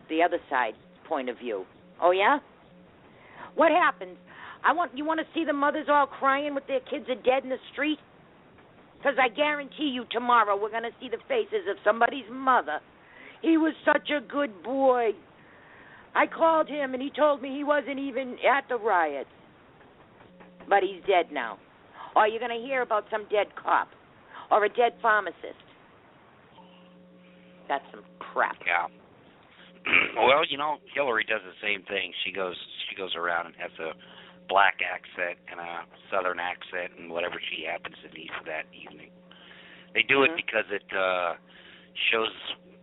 the other side's point of view. Oh, yeah? What happens? You want to see the mothers all crying with their kids are dead in the street? Because I guarantee you tomorrow we're going to see the faces of somebody's mother. He was such a good boy. I called him and he told me he wasn't even at the riots. But he's dead now. Or you're going to hear about some dead cop or a dead pharmacist. That's some crap. Yeah. Well, Hillary does the same thing. She goes around and has a black accent and a southern accent and whatever she happens to need for that evening. They do it because it shows,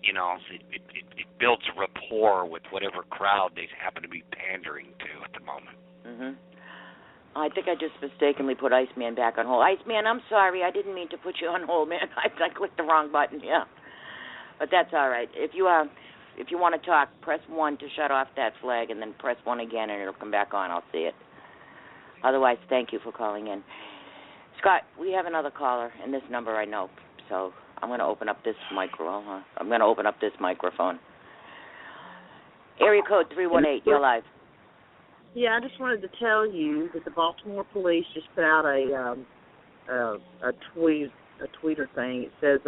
it builds a rapport with whatever crowd they happen to be pandering to at the moment. Mhm. I think I just mistakenly put Iceman back on hold. Iceman, I'm sorry. I didn't mean to put you on hold, man. I clicked the wrong button. Yeah, but that's all right. If you want to talk, press 1 to shut off that flag, and then press 1 again, and it'll come back on. I'll see it. Otherwise, thank you for calling in. Scott, we have another caller, and this number I know, so I'm going to open up this microphone. Area code 318, you're live. Yeah, I just wanted to tell you that the Baltimore police just put out a tweeter thing. It says,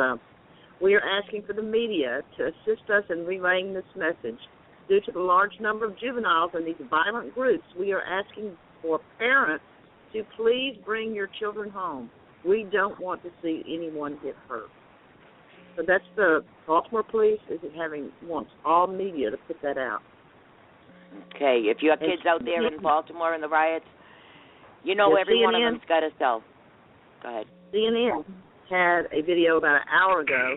we are asking for the media to assist us in relaying this message. Due to the large number of juveniles in these violent groups, we are asking for parents to please bring your children home. We don't want to see anyone get hurt. So that's the Baltimore police wants all media to put that out. Okay, if you have kids out there in Baltimore in the riots, every CNN, one of them's got a cell. Go ahead. CNN had a video about an hour ago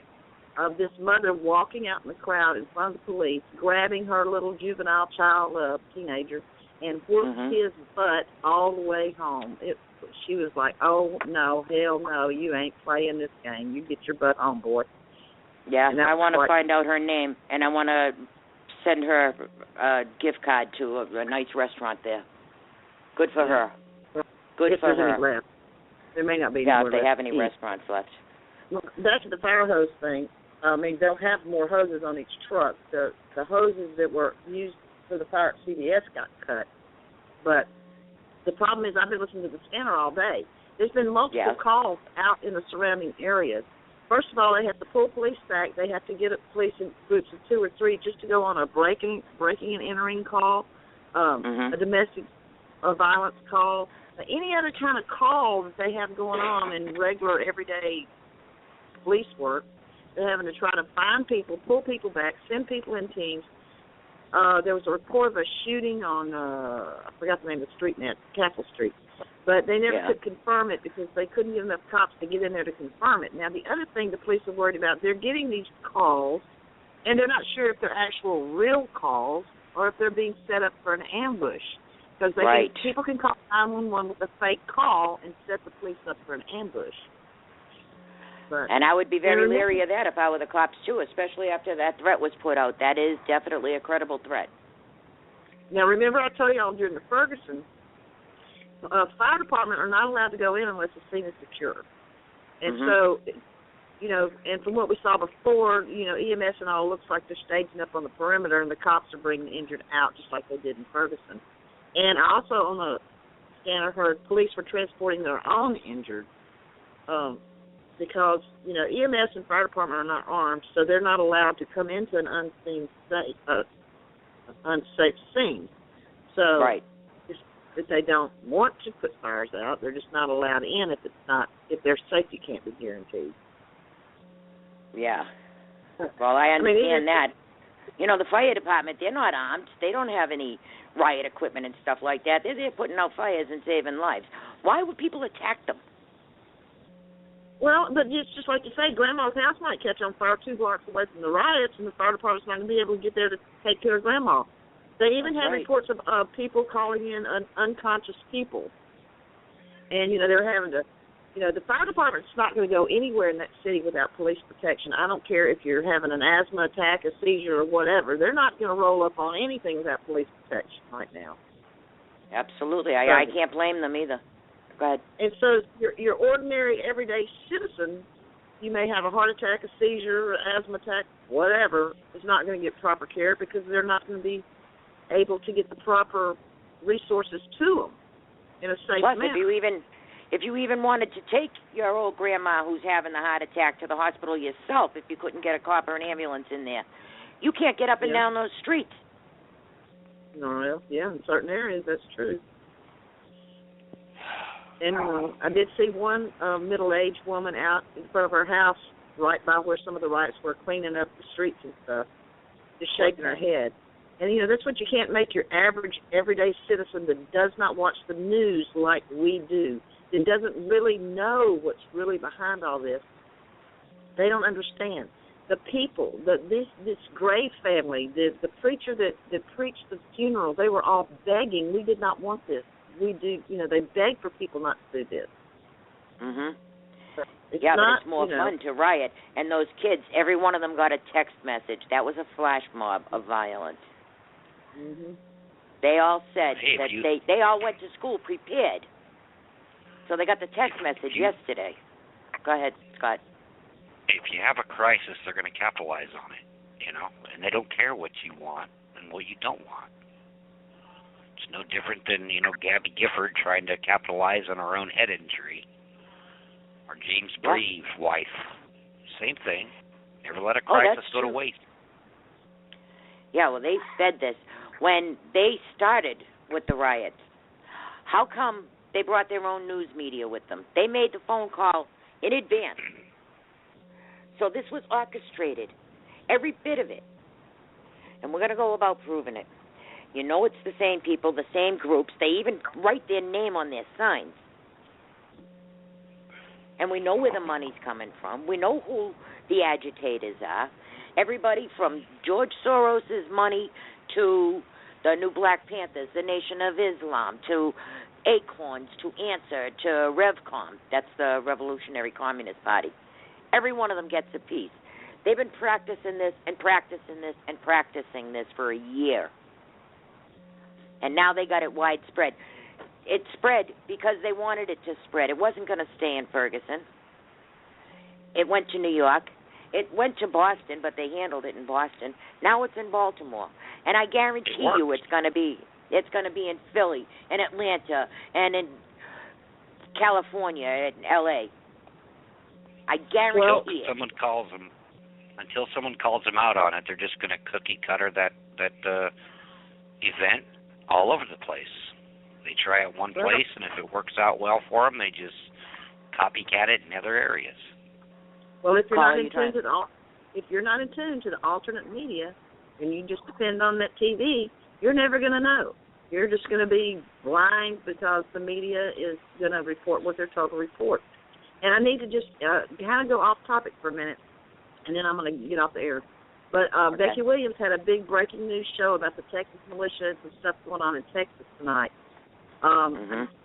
of this mother walking out in the crowd in front of the police, grabbing her little juvenile child, teenager, and whooped his butt all the way home. She was like, oh, no, hell no, you ain't playing this game. You get your butt home, boy. Yeah, I want to find out her name, and I want to send her a gift card to a nice restaurant there. Good for her. Good if for there's her. Any left. There may not be any more more if they left have any restaurants left. Well, back to the fire hose thing. They'll have more hoses on each truck. The hoses that were used for the fire at CBS got cut. But the problem is I've been listening to the scanner all day. There's been multiple calls out in the surrounding areas. First of all, they have to pull police back. They have to get police in groups of 2 or 3 just to go on a breaking and entering call, a domestic violence call, any other kind of call that they have going on in regular, everyday police work. They're having to try to find people, pull people back, send people in teams. There was a report of a shooting on, I forgot the name of the street now, Castle Street. But they never could confirm it because they couldn't get enough cops to get in there to confirm it. Now, the other thing the police are worried about, they're getting these calls, and they're not sure if they're actual real calls or if they're being set up for an ambush. Because they think people can call 911 with a fake call and set the police up for an ambush. But and I would be very leery of that if I were the cops, too, especially after that threat was put out. That is definitely a credible threat. Now, remember I told y'all during the Ferguson, fire department are not allowed to go in unless the scene is secure. And so, and from what we saw before, EMS and all looks like they're staging up on the perimeter and the cops are bringing the injured out just like they did in Ferguson. And I also on the scanner heard police were transporting their own injured because, EMS and fire department are not armed, so they're not allowed to come into an unsafe scene. So if they don't want to put fires out, they're just not allowed in if their safety can't be guaranteed. Yeah. Well, I understand that. You know, the fire department, they're not armed. They don't have any riot equipment and stuff like that. They're there putting out fires and saving lives. Why would people attack them? Well, but it's just like you say, Grandma's house might catch on fire 2 blocks away from the riots, and the fire department's not going to be able to get there to take care of Grandma. They even have reports of people calling in unconscious people. And, you know, they're having to, you know, the fire department's not going to go anywhere in that city without police protection. I don't care if you're having an asthma attack, a seizure, or whatever. They're not going to roll up on anything without police protection right now. Absolutely. I can't blame them either. Go ahead. And so your ordinary, everyday citizen, you may have a heart attack, a seizure, an asthma attack, whatever, is not going to get proper care because they're not going to be able to get the proper resources to them in a safe manner. If you even wanted to take your old grandma who's having the heart attack to the hospital yourself, if you couldn't get a cop or an ambulance in there, you can't get up and down those streets. No, well, yeah, in certain areas that's true. And I did see one middle-aged woman out in front of her house right by where some of the riots were, cleaning up the streets and stuff, just shaking her head. And, you know, that's what you can't make your average, everyday citizen that does not watch the news like we do, that doesn't really know what's really behind all this. They don't understand. The people, this Gray family, the preacher that preached the funeral, they were all begging. We did not want this. We do, you know, they beg for people not to do this. Mhm. But it's more fun to riot. And those kids, every one of them got a text message. That was a flash mob of violence. Mhm. They all said that they all went to school prepared. So they got the text message yesterday. Go ahead, Scott. If you have a crisis, they're going to capitalize on it, you know, and they don't care what you want and what you don't want. It's no different than, you know, Gabby Gifford trying to capitalize on her own head injury, or James Bree's wife. Same thing. Never let a crisis go to waste. Yeah, well, they said this when they started with the riots. How come they brought their own news media with them? They made the phone call in advance. So this was orchestrated, every bit of it. And we're going to go about proving it. You know it's the same people, the same groups. They even write their name on their signs. And we know where the money's coming from. We know who the agitators are. Everybody from George Soros' money to the New Black Panthers, the Nation of Islam, to Acorns, to Answer, to Revcom. That's the Revolutionary Communist Party. Every one of them gets a piece. They've been practicing this and practicing this and practicing this for a year. And now they got it widespread. It spread because they wanted it to spread. It wasn't going to stay in Ferguson. It went to New York. It went to Boston, but they handled it in Boston. Now it's in Baltimore. And I guarantee you it's going to be in Philly and Atlanta and in California and L.A. I guarantee it. Until someone calls them out on it, they're just going to cookie cutter that event all over the place. They try it one place, and if it works out well for them, they just copycat it in other areas. Well, if you're not in tune to the alternate media, and you just depend on that TV, you're never going to know. You're just going to be blind because the media is going to report what they're told to report. And I need to just kind of go off topic for a minute, and then I'm going to get off the air. But Becky Williams had a big breaking news show about the Texas militia and some stuff going on in Texas tonight.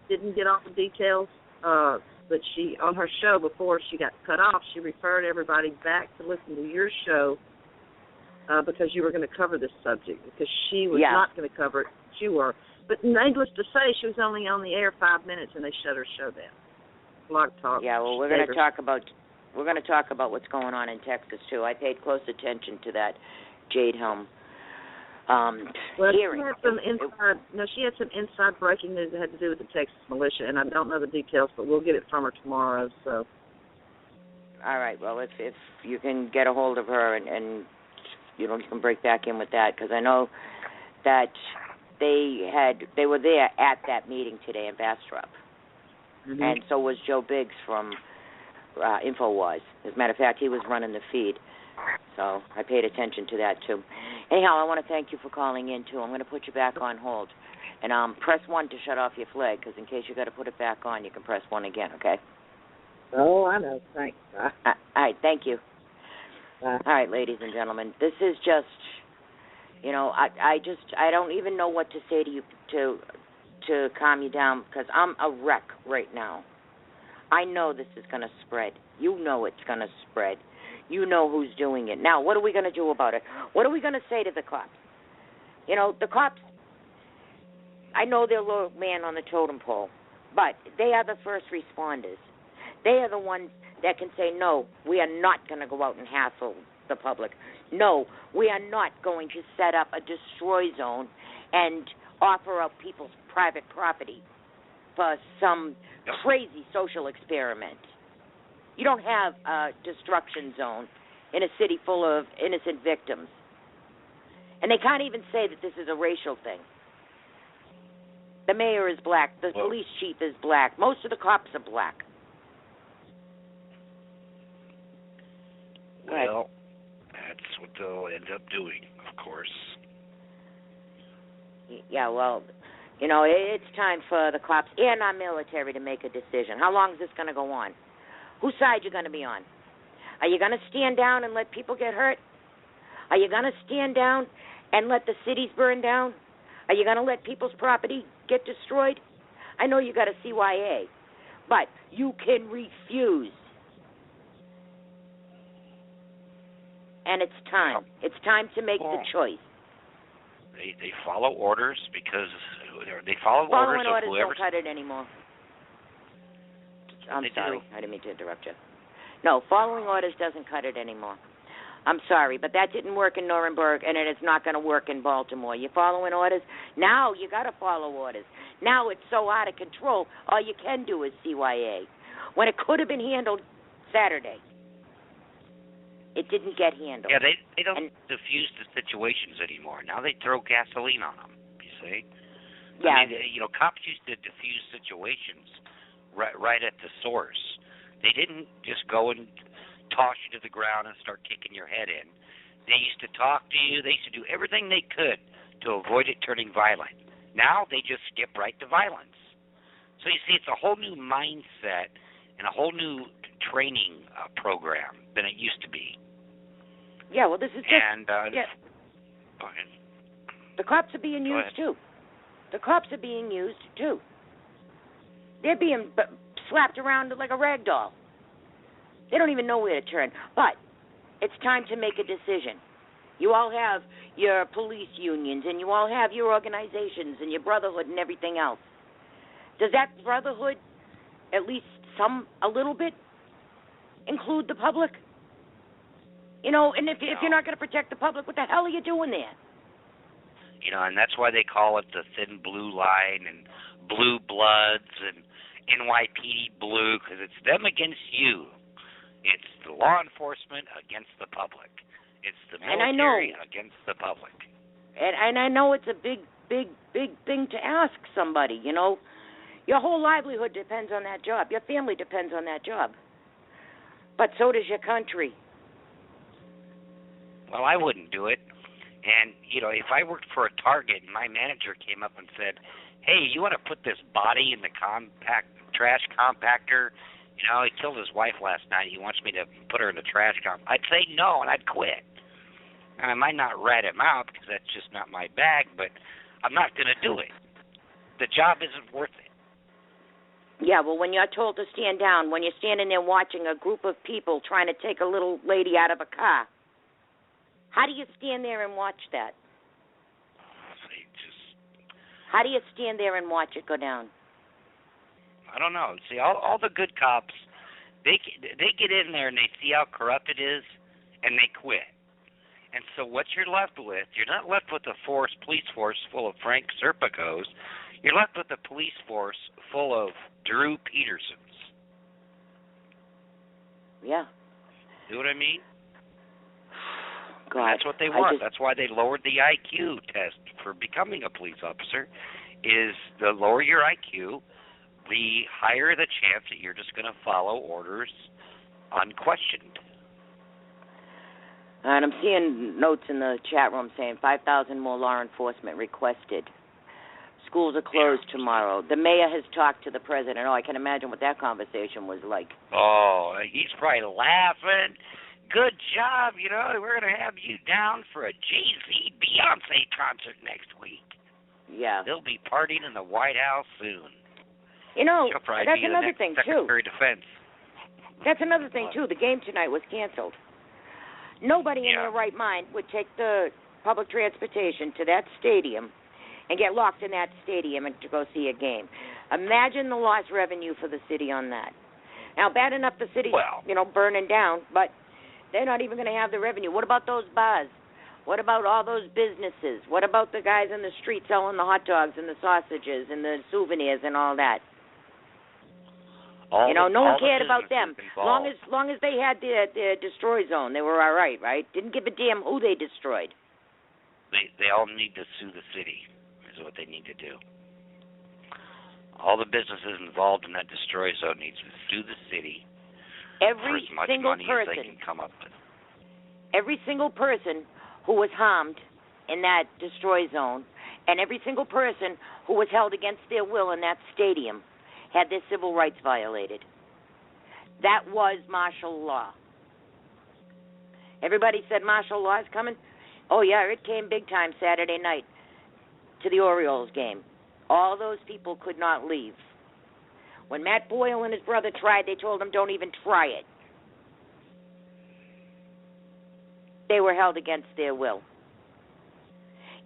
Didn't get all the details, but she, on her show before she got cut off, she referred everybody back to listen to your show because you were going to cover this subject, because she was not going to cover it. You were. But needless to say, she was only on the air 5 minutes, and they shut her show down. Blog Talk. Yeah, well, we're going to talk about what's going on in Texas too. I paid close attention to that Jade Helm hearing. She had some inside breaking news that had to do with the Texas militia, and I don't know the details, but we'll get it from her tomorrow. So. All right. Well, if you can get a hold of her and you can break back in with that, because I know that they were there at that meeting today in Bastrop. Mm-hmm. And so was Joe Biggs from InfoWars. As a matter of fact, he was running the feed. So I paid attention to that, too. Anyhow, I want to thank you for calling in, too. I'm going to put you back on hold. And press 1 to shut off your flag, because in case you got to put it back on, you can press 1 again, okay? Oh, I know. Thanks. All right, thank you. Bye. All right, ladies and gentlemen, this is just, I don't even know what to say to you to calm you down, because I'm a wreck right now. I know this is going to spread. You know it's going to spread. You know who's doing it. Now, what are we going to do about it? What are we going to say to the cops? The cops, I know they're low man on the totem pole, but they are the first responders. They are the ones that can say, no, we are not going to go out and hassle the public. No, we are not going to set up a destroy zone and offer up people's private property for some crazy social experiment. You don't have a destruction zone in a city full of innocent victims. And they can't even say that this is a racial thing. The mayor is black. The police chief is black. Most of the cops are black. Well, that's what they'll end up doing, of course. Yeah, well, it's time for the cops and our military to make a decision. How long is this going to go on? Whose side are you going to be on? Are you going to stand down and let people get hurt? Are you going to stand down and let the cities burn down? Are you going to let people's property get destroyed? I know you got a CYA, but you can refuse. And it's time. It's time to make the choice. They follow orders because they follow Following orders of don't whoever. cut it anymore. I'm They sorry. do. I didn't mean to interrupt you. No, following orders doesn't cut it anymore. I'm sorry, but that didn't work in Nuremberg, and it is not going to work in Baltimore. You're following orders? Now you got to follow orders. Now it's so out of control, all you can do is CYA. When it could have been handled Saturday, it didn't get handled. Yeah, they don't diffuse the situations anymore. Now they throw gasoline on them, you see? Yeah. I mean, cops used to diffuse situations right at the source. They didn't just go and toss you to the ground and start kicking your head in. They used to talk to you. They used to do everything they could to avoid it turning violent. Now they just skip right to violence. So you see, it's a whole new mindset and a whole new training program than it used to be. Yeah, well, this is just... And go ahead. The cops are being used, too. The cops are being used, too. They're being slapped around like a rag doll. They don't even know where to turn. But it's time to make a decision. You all have your police unions, and you all have your organizations and your brotherhood and everything else. Does that brotherhood, at least a little bit, include the public? And if you're not going to protect the public, what the hell are you doing there? And that's why they call it the thin blue line and blue bloods and NYPD blue, because it's them against you. It's the law enforcement against the public. It's the military against the public. And I know it's a big, big, big thing to ask somebody, Your whole livelihood depends on that job. Your family depends on that job. But so does your country. Well, I wouldn't do it. And, if I worked for a Target and my manager came up and said, hey, you want to put this body in the trash compactor? He killed his wife last night. He wants me to put her in the trash compactor. I'd say no, and I'd quit. And I might not rat him out because that's just not my bag, but I'm not going to do it. The job isn't worth it. Yeah, well, when you're told to stand down, when you're standing there watching a group of people trying to take a little lady out of a car, how do you stand there and watch that? How do you stand there and watch it go down? I don't know. See, all the good cops, they get in there and they see how corrupt it is, and they quit. And so what you're left with, you're not left with a police force full of Frank Serpicos. You're left with a police force full of Drew Petersons. Yeah. See what I mean? God, that's what they want. That's why they lowered the IQ test for becoming a police officer, is the lower your IQ, the higher the chance that you're just going to follow orders unquestioned. And I'm seeing notes in the chat room saying 5,000 more law enforcement requested. Schools are closed tomorrow. The mayor has talked to the president. Oh, I can imagine what that conversation was like. Oh, he's probably laughing. Good job, we're going to have you down for a Jay-Z Beyonce concert next week. Yeah. They'll be partying in the White House soon. That's another thing, too. Secretary of Defense. That's another thing, too. The game tonight was canceled. Nobody in their right mind would take the public transportation to that stadium and get locked in that stadium and to go see a game. Imagine the lost revenue for the city on that. Now, bad enough the city's, burning down, but they're not even going to have the revenue. What about those bars? What about all those businesses? What about the guys in the street selling the hot dogs and the sausages and the souvenirs and all that? No one cared about them. Long as they had their destroy zone, they were all right? Didn't give a damn who they destroyed. They all need to sue the city, is what they need to do. All the businesses involved in that destroy zone needs to sue the city for as much money as they can come up with. Every single person who was harmed in that destroy zone and every single person who was held against their will in that stadium had their civil rights violated. That was martial law. Everybody said martial law is coming. Oh, yeah, it came big time Saturday night to the Orioles game. All those people could not leave. When Matt Boyle and his brother tried, they told him, don't even try it. They were held against their will.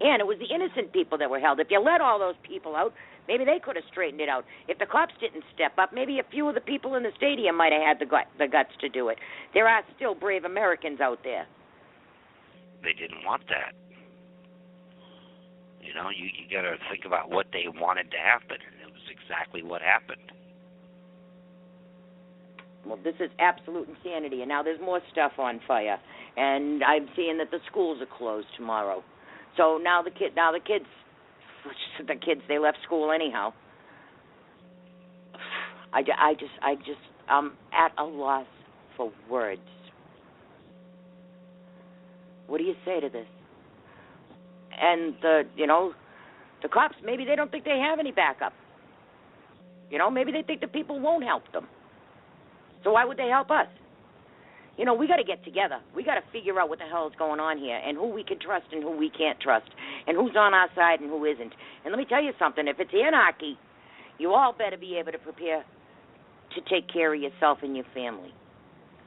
And it was the innocent people that were held. If you let all those people out, maybe they could have straightened it out. If the cops didn't step up, maybe a few of the people in the stadium might have had the guts to do it. There are still brave Americans out there. They didn't want that. You got to think about what they wanted to happen, and it was exactly what happened. Well, this is absolute insanity, and now there's more stuff on fire. And I'm seeing that the schools are closed tomorrow. So now the kids, they left school anyhow. I'm at a loss for words. What do you say to this? And the cops, maybe they don't think they have any backup. Maybe they think the people won't help them. So why would they help us? We got to get together. We got to figure out what the hell is going on here and who we can trust and who we can't trust and who's on our side and who isn't. And let me tell you something. If it's anarchy, you all better be able to prepare to take care of yourself and your family.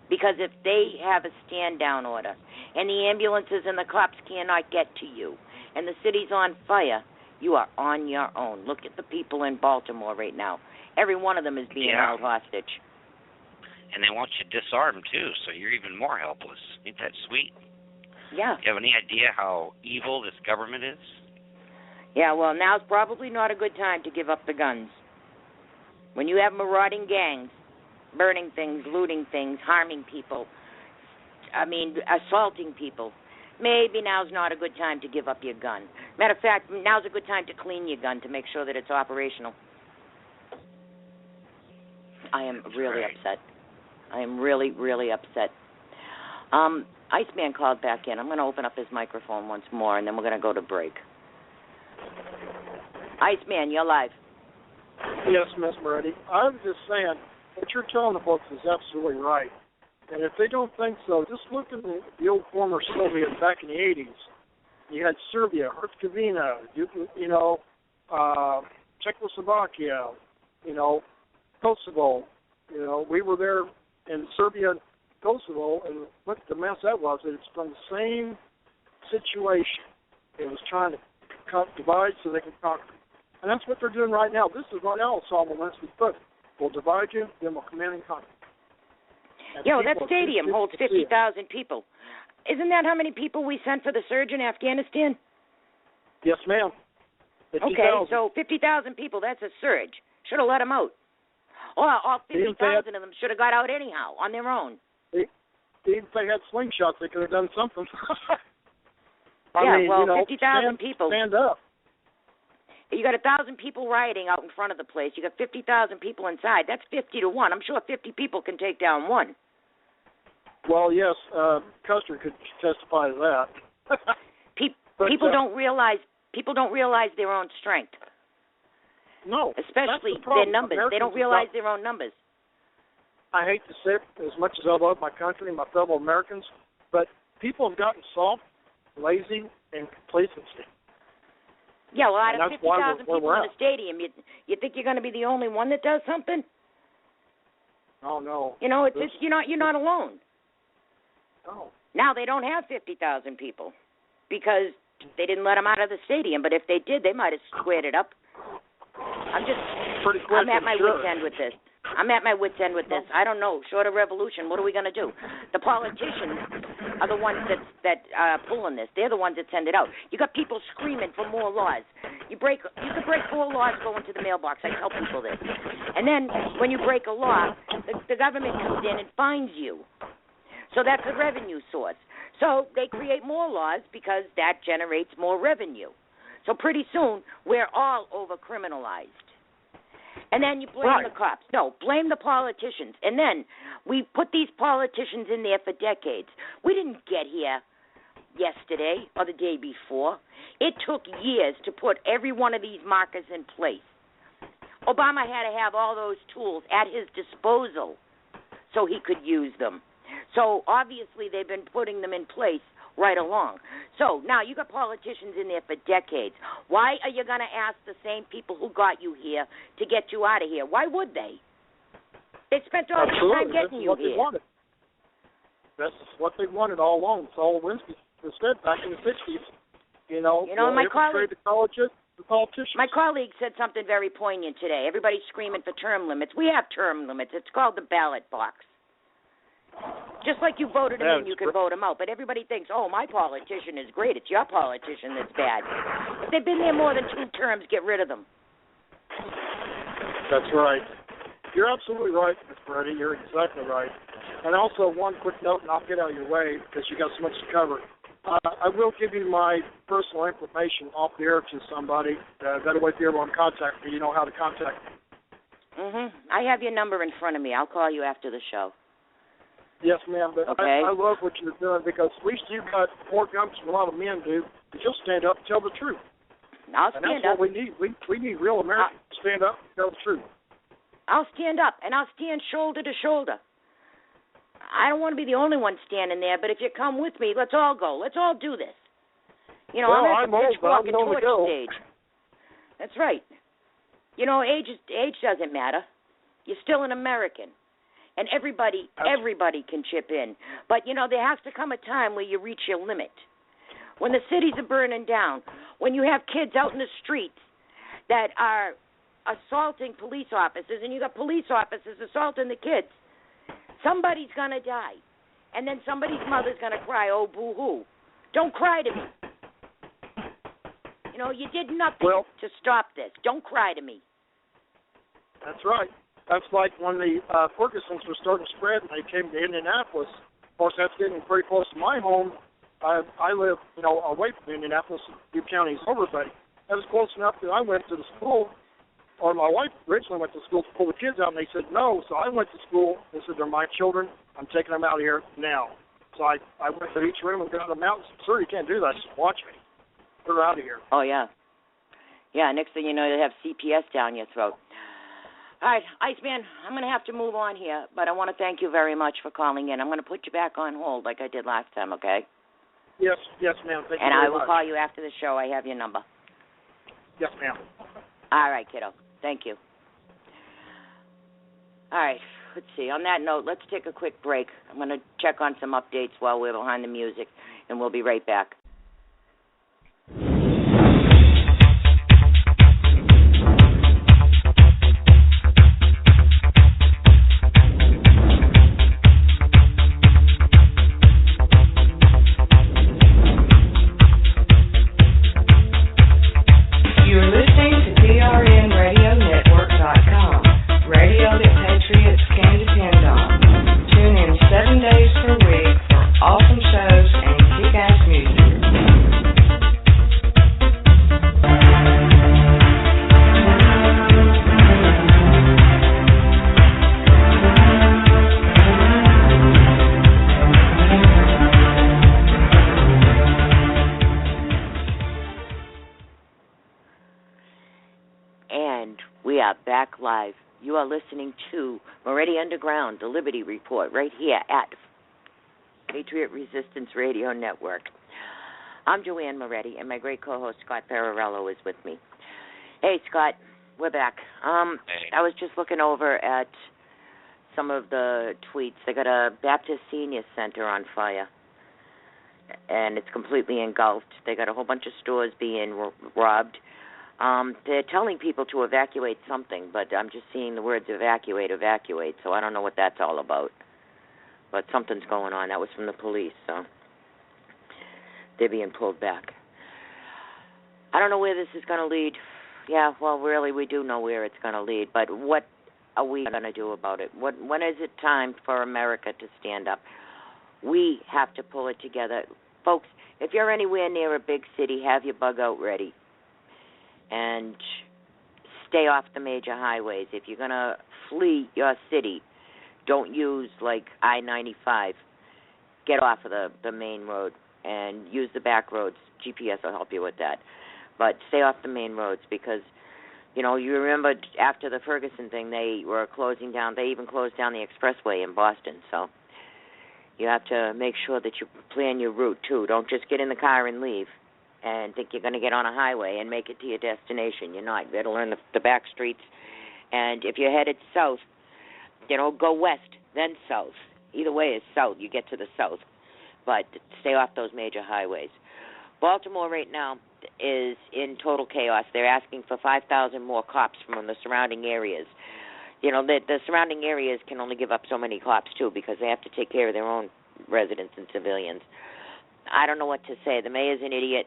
Because if they have a stand-down order and the ambulances and the cops cannot get to you and the city's on fire, you are on your own. Look at the people in Baltimore right now. Every one of them is being held hostage. And they want you disarmed, too, so you're even more helpless. Ain't that sweet? Yeah. Do you have any idea how evil this government is? Yeah, well, now's probably not a good time to give up the guns. When you have marauding gangs, burning things, looting things, harming people, assaulting people, maybe now's not a good time to give up your gun. Matter of fact, now's a good time to clean your gun to make sure that it's operational. I am really upset. I am really, really upset. Iceman called back in. I'm going to open up his microphone once more, and then we're going to go to break. Iceman, you're live. Yes, Miss Moretti. I was just saying, what you're telling the folks is absolutely right. And if they don't think so, just look at the old former Soviet back in the 80s. You had Serbia, Herzegovina, Czechoslovakia, Kosovo. We were there in Serbia and Kosovo, and look at the mess that was. It's from the same situation. It was trying to divide so they could conquer. And that's what they're doing right now. This is right now, Solomon Leslie put. We'll divide you, then we'll come in and conquer. That stadium holds 50,000 people. Isn't that how many people we sent for the surge in Afghanistan? Yes, ma'am. 50,000. Okay, so 50,000 people, that's a surge. Should have let them out. All 50,000 of them should have got out anyhow, on their own. Even if they had slingshots, they could have done something. 50,000 people. Stand up. You got 1,000 people rioting out in front of the place. You got 50,000 people inside. That's 50 to 1. I'm sure 50 people can take down one. Well, yes, Custer could testify to that. People don't realize their own strength. No, especially their numbers. Americans, they don't realize their own numbers. I hate to say it, as much as I love my country and my fellow Americans, but people have gotten soft, lazy, and complacency. Yeah, well, out of 50,000 people in the stadium, you think you're going to be the only one that does something? Oh no. You're not alone. No. Now they don't have 50,000 people because they didn't let them out of the stadium. But if they did, they might have squared it up. I'm at my wit's end with this. I don't know. Short of revolution, what are we going to do? The politicians are the ones that are pulling this. They're the ones that send it out. You got people screaming for more laws. You could break 4 laws going to the mailbox. I tell people this. And then when you break a law, the government comes in and fines you. So that's a revenue source. So they create more laws because that generates more revenue. So pretty soon, we're all over-criminalized. And then you blame the cops. No, blame the politicians. And then we put these politicians in there for decades. We didn't get here yesterday or the day before. It took years to put every one of these markers in place. Obama had to have all those tools at his disposal so he could use them. So obviously they've been putting them in place right along. So now you got politicians in there for decades. Why are you going to ask the same people who got you here to get you out of here? Why would they? They spent all this time getting you here. That's what they wanted all along. Saul Alinsky said back in the 60s. My colleague, the politicians. My colleague said something very poignant today. Everybody's screaming for term limits. We have term limits. It's called the ballot box. Just like you voted him in, you can vote him out. But everybody thinks, my politician is great. It's your politician that's bad. If they've been there more than 2 terms, get rid of them. That's right. You're absolutely right, Ms. Moretti. You're exactly right. And also, one quick note, and I'll get out of your way because you got so much to cover. I will give you my personal information off the air to somebody. That way, if you ever want to contact me, you know how to contact me. I have your number in front of me. I'll call you after the show. Yes, ma'am, but okay. I love what you're doing because at least you've got more guts than a lot of men do. You'll stand up and tell the truth. I'll stand up. And that's what we need. We need real Americans to stand up and tell the truth. I'll stand up, and I'll stand shoulder to shoulder. I don't want to be the only one standing there, but if you come with me, let's all go. Let's all do this. I'm at the pitchfork and torch stage. That's right. Age doesn't matter. You're still an American. And everybody can chip in. But, there has to come a time where you reach your limit. When the cities are burning down, when you have kids out in the streets that are assaulting police officers, and you got police officers assaulting the kids, somebody's going to die. And then somebody's mother's going to cry, oh, boo-hoo. Don't cry to me. You did nothing to stop this. Don't cry to me. That's right. That's like when the Fergusons were starting to spread and they came to Indianapolis. Of course, that's getting pretty close to my home. I live, away from Indianapolis, a few counties over, but that was close enough that I went to the school, or my wife originally went to school to pull the kids out, and they said no. So I went to school. They said, they're my children. I'm taking them out here now. So I went to each room and got them out and said, sir, you can't do that. Just watch me. They're out of here. Oh, yeah. Yeah, next thing you know, they have CPS down your throat. All right, Iceman, I'm going to have to move on here, but I want to thank you very much for calling in. I'm going to put you back on hold like I did last time, okay? Yes, ma'am. Thank you very much. And I will call you after the show. I have your number. Yes, ma'am. All right, kiddo. Thank you. All right, let's see. On that note, let's take a quick break. I'm going to check on some updates while we're behind the music, and we'll be right back. Radio that patriots can depend on. Tune in 7 days per week for awesome shows and kick-ass music. And we are back live. You are listening to Moretti Underground, the Liberty Report, right here at Patriot Resistance Radio Network. I'm Joanne Moretti, and my great co-host Scott Pararello is with me. Hey, Scott, we're back. Hey. I was just looking over at some of the tweets. They got a Baptist Senior Center on fire, and it's completely engulfed. They got a whole bunch of stores being robbed. They're telling people to evacuate something, but I'm just seeing the words evacuate, so I don't know what that's all about. But something's going on. That was from the police, so they're being pulled back. I don't know where this is going to lead. Yeah, well, really, we do know where it's going to lead, but what are we going to do about it? When is it time for America to stand up? We have to pull it together. Folks, if you're anywhere near a big city, have your bug out ready. And stay off the major highways. If you're going to flee your city, don't use, like, I-95. Get off of the main road and use the back roads. GPS will help you with that. But stay off the main roads because, you know, you remember after the Ferguson thing, they were closing down. They even closed down the expressway in Boston. So you have to make sure that you plan your route, too. Don't just get in the car and leave and think you're going to get on a highway and make it to your destination. You're not. You got to learn the back streets. And if you're headed south, you know, go west, then south. Either way is south. You get to the south. But stay off those major highways. Baltimore right now is in total chaos. They're asking for 5,000 more cops from the surrounding areas. You know, the surrounding areas can only give up so many cops, too, because they have to take care of their own residents and civilians. I don't know what to say. The mayor's an idiot.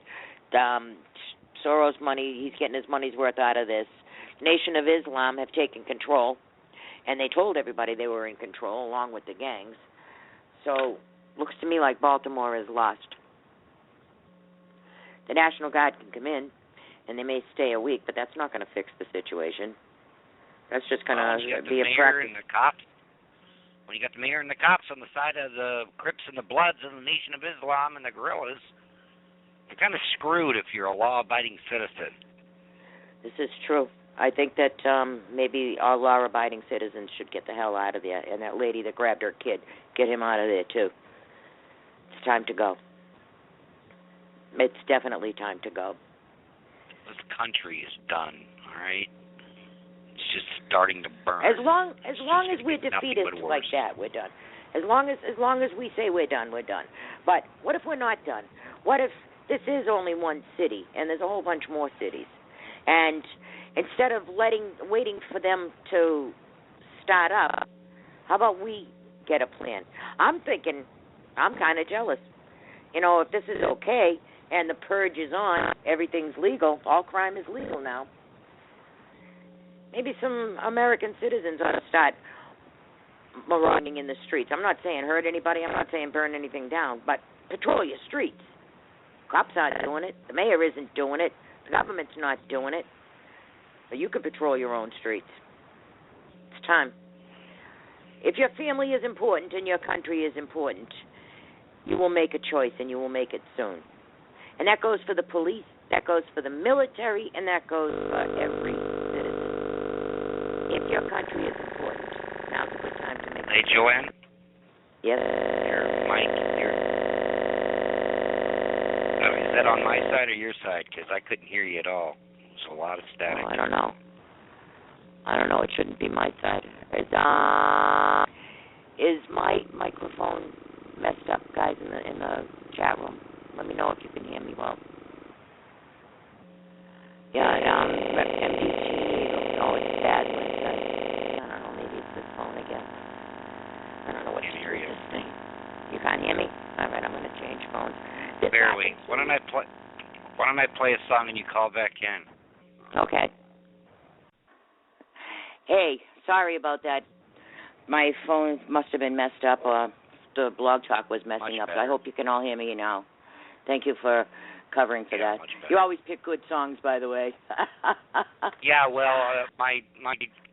Soros money, he's getting his money's worth out of this. Nation of Islam have taken control, and they told everybody they were in control along with the gangs. So looks to me like Baltimore is lost. The National Guard can come in, and they may stay a week, but that's not going to fix the situation. That's just going to be a practice. When you got the mayor and the cops on the side of the Crips and the Bloods and the Nation of Islam and the guerrillas, you're kind of screwed if you're a law-abiding citizen. This is true. I think that maybe our law-abiding citizens should get the hell out of there. And that lady that grabbed her kid, get him out of there, too. It's time to go. It's definitely time to go. This country is done, all right? It's just starting to burn. As long as we're defeated like that, we're done. As long as we say we're done, we're done. But what if we're not done? What if this is only one city and there's a whole bunch more cities? And instead of waiting for them to start up, how about we get a plan? I'm thinking, I'm kind of jealous. You know, if this is okay and the purge is on, everything's legal, all crime is legal now, maybe some American citizens ought to start marauding in the streets. I'm not saying hurt anybody. I'm not saying burn anything down, but patrol your streets. Cops aren't doing it. The mayor isn't doing it. The government's not doing it. But you can patrol your own streets. It's time. If your family is important and your country is important, you will make a choice, and you will make it soon. And that goes for the police, that goes for the military, and that goes for every citizen. If your country is important, now's a good time to make it. Hey, Joanne? Yes. Is that on my side or your side? Because I couldn't hear you at all. There's a lot of static. Oh, I don't know. It shouldn't be my side. Is my microphone messed up, guys, in the chat room? Let me know if you can hear me well. Yeah. Oh, it's bad. I don't know. Maybe it's this phone again. I don't know what to do with this thing. You can't hear me? All right, I'm going to change phones. Bear with. Why don't I play a song and you call back in? Okay. Hey, sorry about that. My phone must have been messed up, or the blog talk was messing up. So I hope you can all hear me now. Thank you for covering for that. You always pick good songs, by the way. Yeah, well, my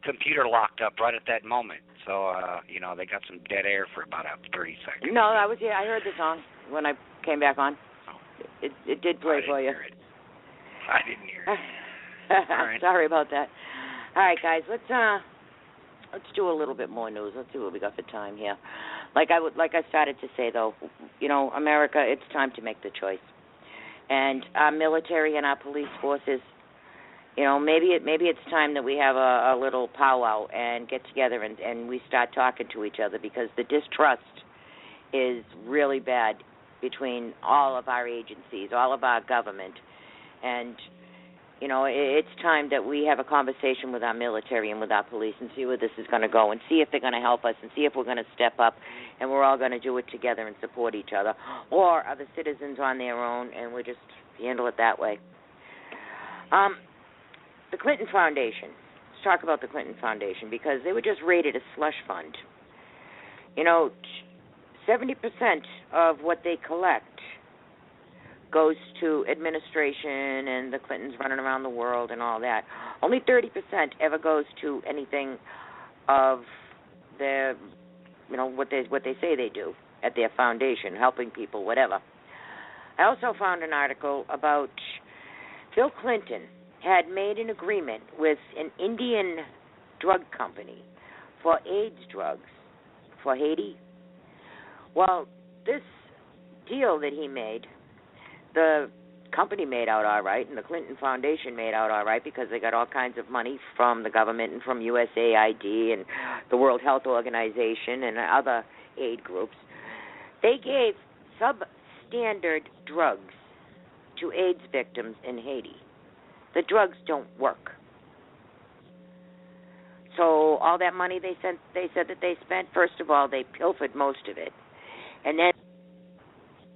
computer locked up right at that moment. So, they got some dead air for about 30 seconds. No, I heard the song when I came back on. It did play for you. I didn't hear it. Right. Sorry about that. All right, guys, let's do a little bit more news. Let's see what we got for time here. Like I started to say though, America, it's time to make the choice. And our military and our police forces, maybe it's time that we have a little powwow and get together and we start talking to each other, because the distrust is really bad between all of our agencies, all of our government. And, it's time that we have a conversation with our military and with our police and see where this is going to go and see if they're going to help us and see if we're going to step up and we're all going to do it together and support each other. Or are the citizens on their own and we just handle it that way? The Clinton Foundation. Let's talk about the Clinton Foundation, because they were just rated a slush fund. 70% of what they collect goes to administration and the Clintons running around the world and all that. Only 30% ever goes to anything of their, what they say they do at their foundation, helping people, whatever. I also found an article about Bill Clinton had made an agreement with an Indian drug company for AIDS drugs for Haiti. Well, this deal that he made, the company made out all right, and the Clinton Foundation made out all right, because they got all kinds of money from the government and from USAID and the World Health Organization and other aid groups. They gave substandard drugs to AIDS victims in Haiti. The drugs don't work. So all that money they said that they spent, first of all, they pilfered most of it. And then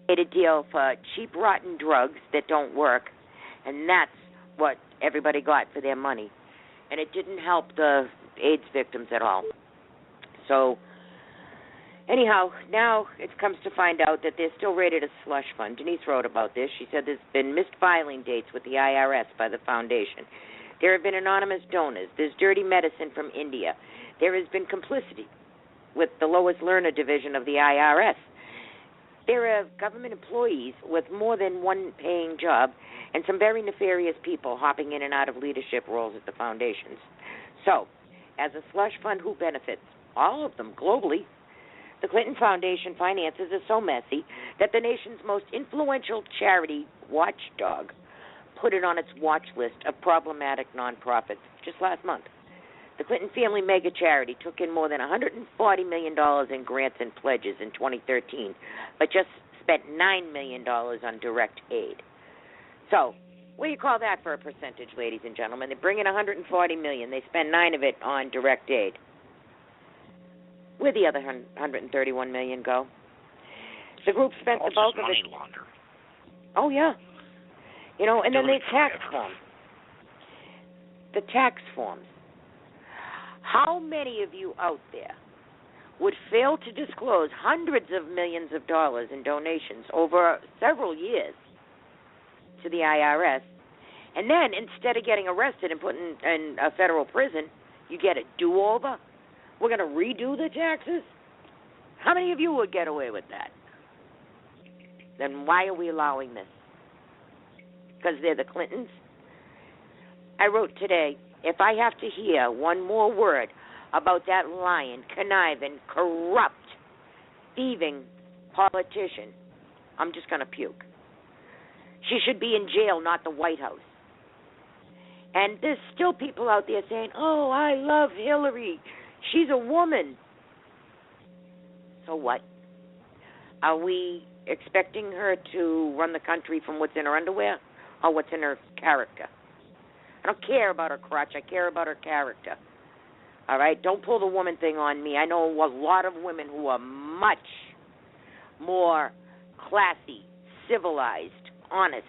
made a deal for cheap, rotten drugs that don't work, and that's what everybody got for their money. And it didn't help the AIDS victims at all. So, anyhow, now it comes to find out that they're still rated a slush fund. Denise wrote about this. She said there's been missed filing dates with the IRS by the foundation. There have been anonymous donors. There's dirty medicine from India. There has been complicity with the Lois Lerner division of the IRS. There are government employees with more than one paying job and some very nefarious people hopping in and out of leadership roles at the foundations. So, as a slush fund, who benefits? All of them, globally. The Clinton Foundation finances are so messy that the nation's most influential charity, Watchdog, put it on its watch list of problematic nonprofits just last month. The Clinton Family Mega Charity took in more than $140 million in grants and pledges in 2013, but just spent $9 million on direct aid. So, what do you call that for a percentage, ladies and gentlemen? They bring in $140 million. They spend $9 of it on direct aid. Where'd the other $131 million go? The group spent the bulk of it. Money launder. Oh, yeah. And then the tax forms. The tax forms. How many of you out there would fail to disclose hundreds of millions of dollars in donations over several years to the IRS, and then instead of getting arrested and put in a federal prison, you get a do-over? We're going to redo the taxes? How many of you would get away with that? Then why are we allowing this? Because they're the Clintons? I wrote today, if I have to hear one more word about that lying, conniving, corrupt, thieving politician, I'm just going to puke. She should be in jail, not the White House. And there's still people out there saying, oh, I love Hillary. She's a woman. So what? Are we expecting her to run the country from what's in her underwear or what's in her character? I don't care about her crotch. I care about her character. All right? Don't pull the woman thing on me. I know a lot of women who are much more classy, civilized, honest,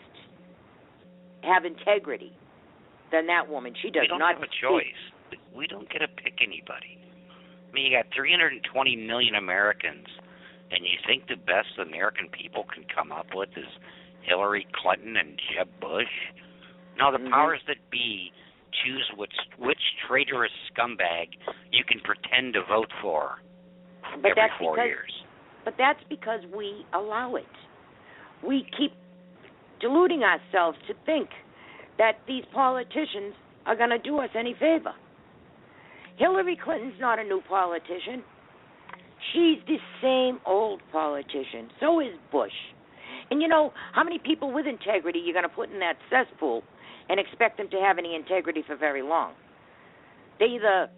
have integrity than that woman. She does not. We don't have a choice. We don't get to pick anybody. I mean, you got 320 million Americans, and you think the best American people can come up with is Hillary Clinton and Jeb Bush? No, the powers that be choose which traitorous scumbag you can pretend to vote for every 4 years. But that's because we allow it. We keep deluding ourselves to think that these politicians are going to do us any favor. Hillary Clinton's not a new politician. She's the same old politician. So is Bush. And you know, how many people with integrity you're going to put in that cesspool and expect them to have any integrity for very long? They either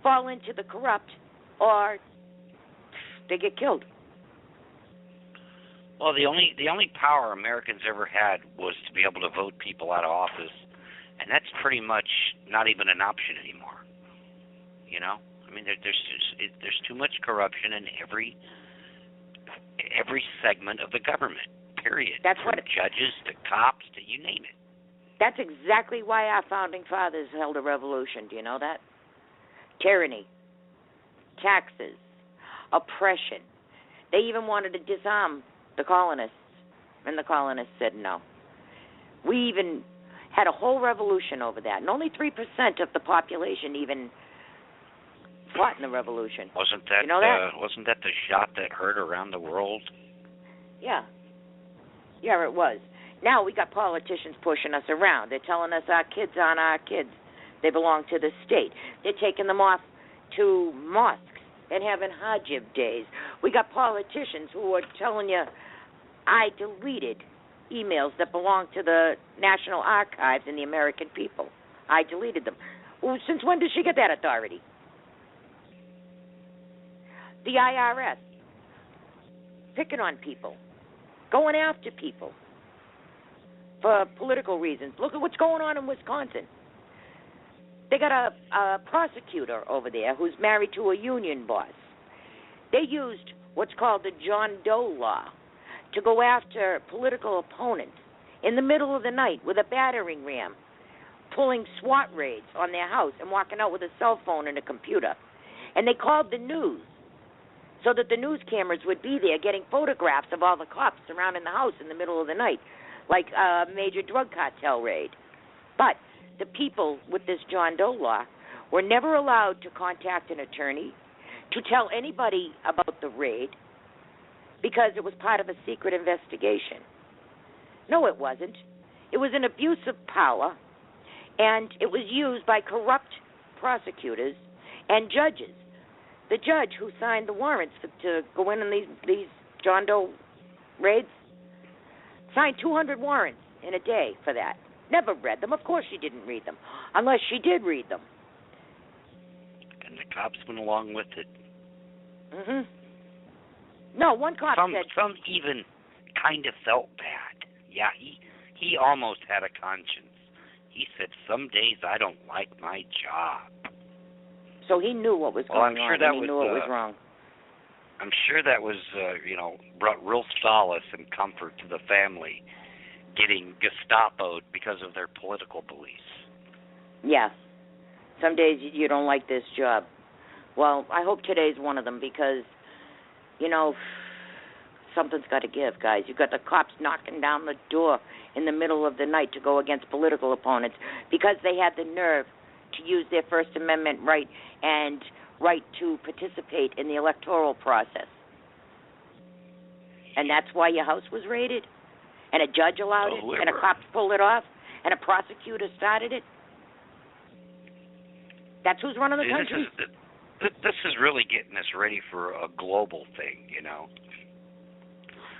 fall into the corrupt or they get killed. Well, the only power Americans ever had was to be able to vote people out of office, and that's pretty much not even an option anymore. You know, I mean, there's too much corruption in every segment of the government. Period. That's From what judges to cops to you name it. That's exactly why our founding fathers held a revolution. Do you know that? Tyranny, taxes, oppression. They even wanted to disarm the colonists, and the colonists said no. We even had a whole revolution over that, and only 3% of the population even fought in the revolution. Wasn't that, you know that? Wasn't that the shot that hurt around the world? Yeah. Yeah, it was. Now we got politicians pushing us around. They're telling us our kids aren't our kids. They belong to the state. They're taking them off to mosques and having hajib days. We got politicians who are telling you, I deleted emails that belong to the National Archives and the American people. I deleted them. Well, since when did she get that authority? The IRS, picking on people, going after people for political reasons. Look at what's going on in Wisconsin. They got a prosecutor over there who's married to a union boss. They used what's called the John Doe law to go after political opponents in the middle of the night with a battering ram, pulling SWAT raids on their house and walking out with a cell phone and a computer. And they called the news so that the news cameras would be there getting photographs of all the cops surrounding the house in the middle of the night, like a major drug cartel raid. But the people with this John Doe law were never allowed to contact an attorney, to tell anybody about the raid, because it was part of a secret investigation. No, it wasn't. It was an abuse of power, and it was used by corrupt prosecutors and judges. The judge who signed the warrants to go in on these John Doe raids signed 200 warrants in a day for that. Never read them. Of course she didn't read them, unless she did read them. And the cops went along with it. No, one cop said... Some even kind of felt bad. Yeah, he almost had a conscience. He said, some days I don't like my job. So he knew what was going on, and he knew it was wrong. I'm sure that was, brought real solace and comfort to the family, getting Gestapo'd because of their political beliefs. Yeah. Some days you don't like this job. Well, I hope today's one of them because, something's got to give, guys. You've got the cops knocking down the door in the middle of the night to go against political opponents because they had the nerve to use their First Amendment right and right to participate in the electoral process. And that's why your house was raided? And a judge allowed it? And a cop pulled it off? And a prosecutor started it? That's who's running the country? This is really getting us ready for a global thing,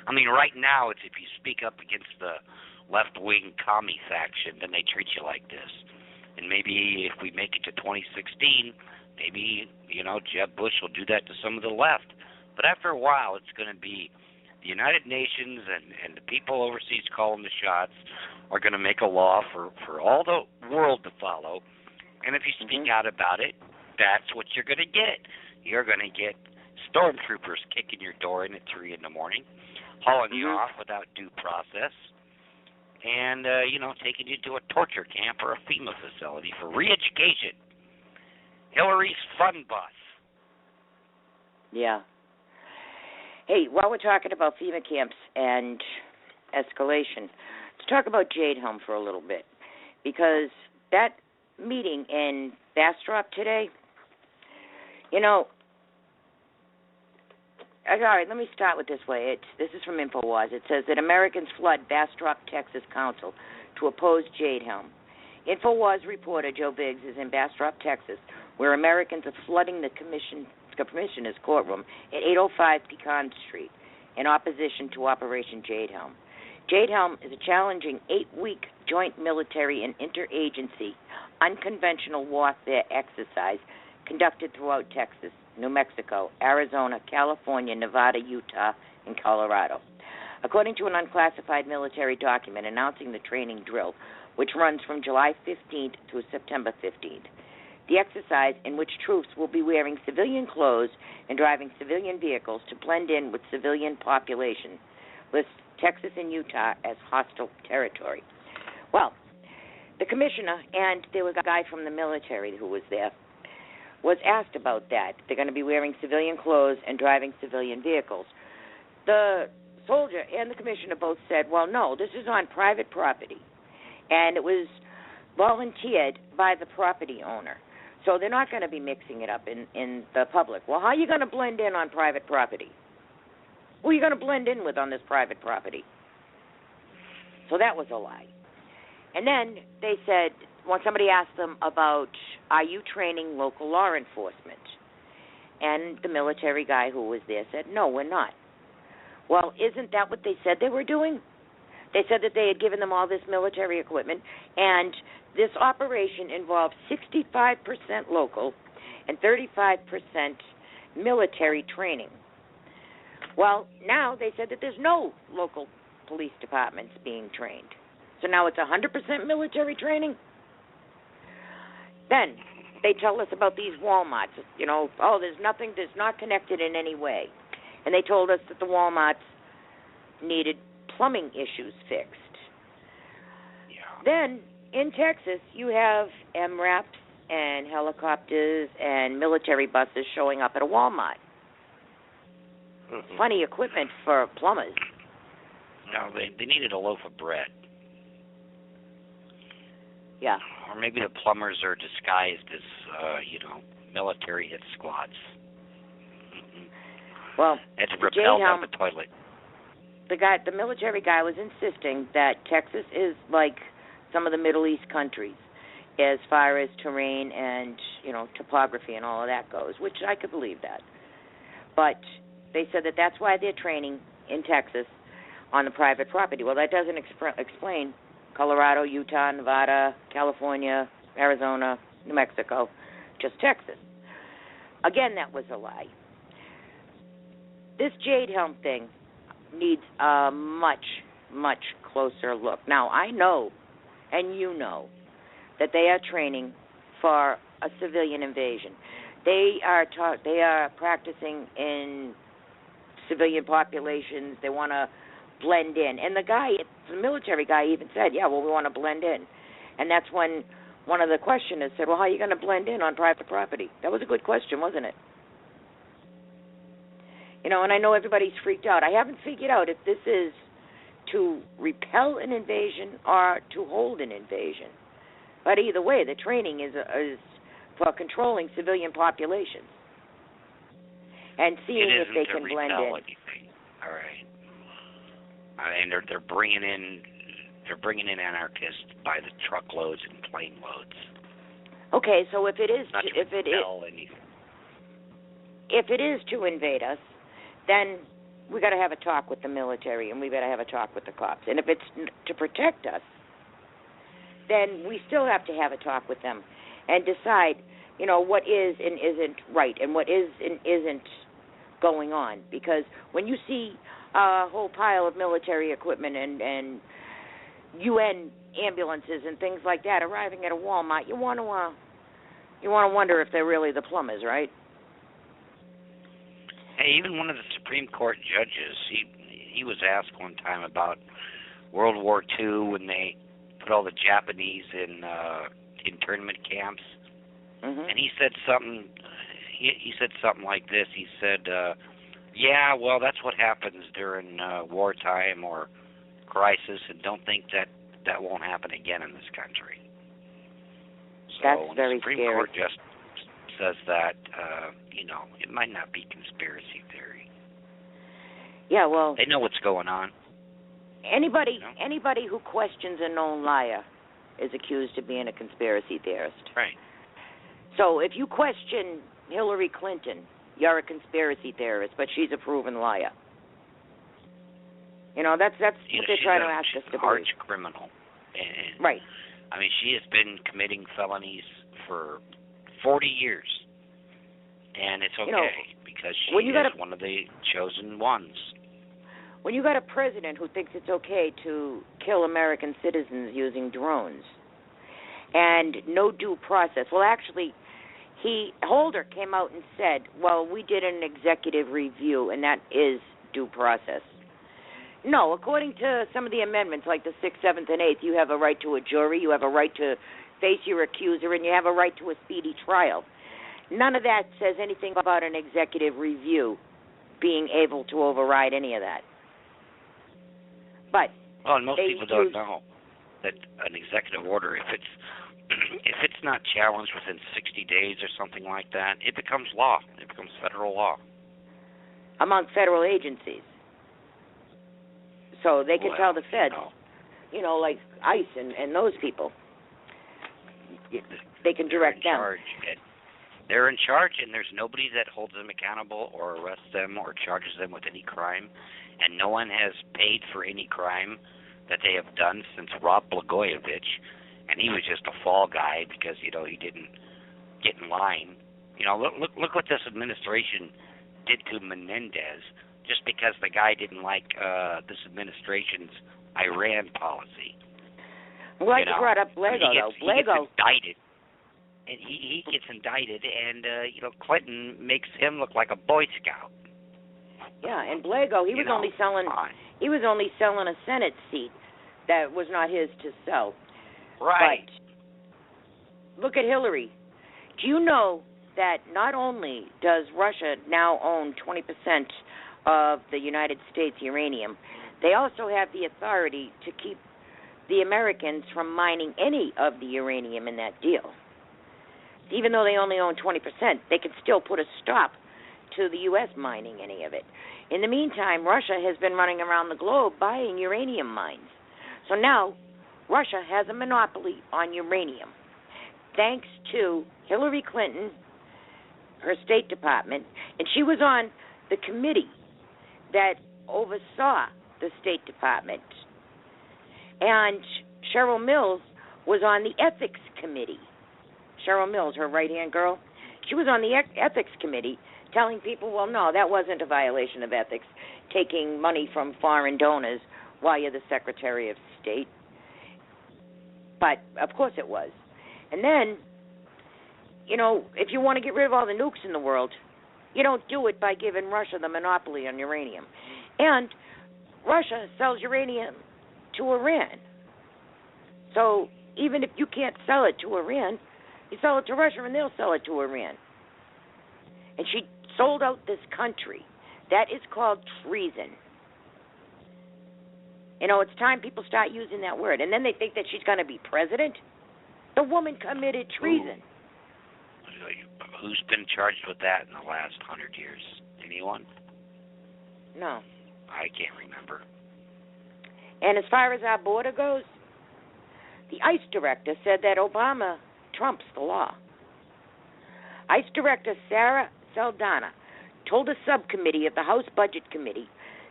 I mean, right now, it's if you speak up against the left-wing commie faction, then they treat you like this. And maybe if we make it to 2016, maybe, Jeb Bush will do that to some of the left. But after a while, it's going to be the United Nations and the people overseas calling the shots are going to make a law for all the world to follow. And if you speak out about it, that's what you're going to get. You're going to get stormtroopers kicking your door in at 3 in the morning, hauling you off without due process, and, taking you to a torture camp or a FEMA facility for re-education. Hillary's fun bus. Yeah. Hey, while we're talking about FEMA camps and escalation, let's talk about Jade Helm for a little bit, because that meeting in Bastrop today, all right, let me start with this way. This is from InfoWars. It says that Americans flood Bastrop, Texas Council to oppose Jade Helm. InfoWars reporter Joe Biggs is in Bastrop, Texas, where Americans are flooding the commissioner's courtroom at 805 Pecan Street in opposition to Operation Jade Helm. Jade Helm is a challenging 8-week joint military and interagency unconventional warfare exercise conducted throughout Texas, New Mexico, Arizona, California, Nevada, Utah, and Colorado. According to an unclassified military document announcing the training drill, which runs from July 15th through September 15th, the exercise, in which troops will be wearing civilian clothes and driving civilian vehicles to blend in with civilian population, lists Texas and Utah as hostile territory. Well, the commissioner, and there was a guy from the military who was there, was asked about that. They're going to be wearing civilian clothes and driving civilian vehicles. The soldier and the commissioner both said, well, no, this is on private property, and it was volunteered by the property owner. So they're not going to be mixing it up in the public. Well, how are you going to blend in on private property? Who are you going to blend in with on this private property? So that was a lie. And then they said, when somebody asked them about, are you training local law enforcement? And the military guy who was there said, no, we're not. Well, isn't that what they said they were doing? They said that they had given them all this military equipment, and this operation involved 65% local and 35% military training. Well, now they said that there's no local police departments being trained. So now it's 100% military training. Then they tell us about these Walmarts. You know, oh, there's not connected in any way. And they told us that the Walmarts needed plumbing issues fixed. Yeah. Then in Texas, you have MRAPs and helicopters and military buses showing up at a Walmart. Mm-hmm. Funny equipment for plumbers. No, they needed a loaf of bread. Yeah. Or maybe the plumbers are disguised as, military hit squads. Mm-hmm. Well, had to repel down the toilet. The military guy was insisting that Texas is like some of the Middle East countries as far as terrain and, topography and all of that goes, which I could believe that. But they said that that's why they're training in Texas on the private property. Well, that doesn't explain Colorado, Utah, Nevada, California, Arizona, New Mexico, just Texas. Again, that was a lie. This Jade Helm thing needs a much, much closer look. Now, I know, and you know, that they are training for a civilian invasion. They are practicing in civilian populations. They want to blend in. And the military guy even said, yeah, well, we want to blend in. And that's when one of the questioners said, well, how are you going to blend in on private property? That was a good question, wasn't it? And I know everybody's freaked out. I haven't figured out if this is to repel an invasion or to hold an invasion. But either way, the training is for controlling civilian populations and seeing if they can blend in. Anything. All right. And they're bringing in anarchists by the truckloads and plane loads. Okay, so if it is to invade us, then we got to have a talk with the military, and we got to have a talk with the cops. And if it's to protect us, then we still have to have a talk with them and decide, what is and isn't right and what is and isn't going on. Because when you see a whole pile of military equipment and UN ambulances and things like that arriving at a Walmart, you want to wonder if they're really the plumbers, right? Hey, even one of the Supreme Court judges, he was asked one time about World War II when they put all the Japanese in internment camps, and he said something. He said something like this. He said, "Yeah, well, that's what happens during wartime or crisis, and don't think that won't happen again in this country." So that's very the Supreme scary. Court just says that, it might not be conspiracy theory. Yeah, well, they know what's going on. Anybody who questions a known liar is accused of being a conspiracy theorist. Right. So if you question Hillary Clinton, you're a conspiracy theorist, but she's a proven liar. That's what they're trying to ask us to believe. Arch criminal. And, right. I mean, she has been committing felonies for 40 years. And it's okay because she is one of the chosen ones. When you got a president who thinks it's okay to kill American citizens using drones and no due process, well, actually, Holder came out and said, well, we did an executive review, and that is due process. No, according to some of the amendments, like the 6th, 7th, and 8th, you have a right to a jury, you have a right to face your accuser, and you have a right to a speedy trial. None of that says anything about an executive review being able to override any of that. But and most people don't know that an executive order, if it's not challenged within 60 days or something like that, it becomes law. It becomes federal law. Among federal agencies. So they can tell the feds, like ICE and those people. They can direct them. They're in charge, and there's nobody that holds them accountable or arrests them or charges them with any crime. And no one has paid for any crime that they have done since Rob Blagojevich, and he was just a fall guy because he didn't get in line. Look what this administration did to Menendez just because the guy didn't like this administration's Iran policy. I'm glad you brought up Blago, though. He gets indicted. And he gets indicted, and Clinton makes him look like a Boy Scout. Yeah, and Blago, he was only selling a Senate seat that was not his to sell. Right. But look at Hillary. Do you know that not only does Russia now own 20% of the United States uranium, they also have the authority to keep the Americans from mining any of the uranium in that deal. Even though they only own 20%, they can still put a stop to the U.S. mining any of it. In the meantime, Russia has been running around the globe buying uranium mines. So now Russia has a monopoly on uranium, thanks to Hillary Clinton, her State Department, and she was on the committee that oversaw the State Department. And Cheryl Mills was on the Ethics Committee. Cheryl Mills, her right-hand girl, she was on the Ethics Committee telling people, well, no, that wasn't a violation of ethics, taking money from foreign donors while you're the Secretary of State. But, of course it was. And then, if you want to get rid of all the nukes in the world, you don't do it by giving Russia the monopoly on uranium. And Russia sells uranium to Iran. So even if you can't sell it to Iran, you sell it to Russia and they'll sell it to Iran. And she sold out this country. That is called treason. It's time people start using that word. And then they think that she's going to be president. The woman committed treason. Who's been charged with that in the last 100 years? Anyone? No. I can't remember. And as far as our border goes, the ICE director said that Obama trumps the law. ICE Director Sarah Saldana told a subcommittee of the House Budget Committee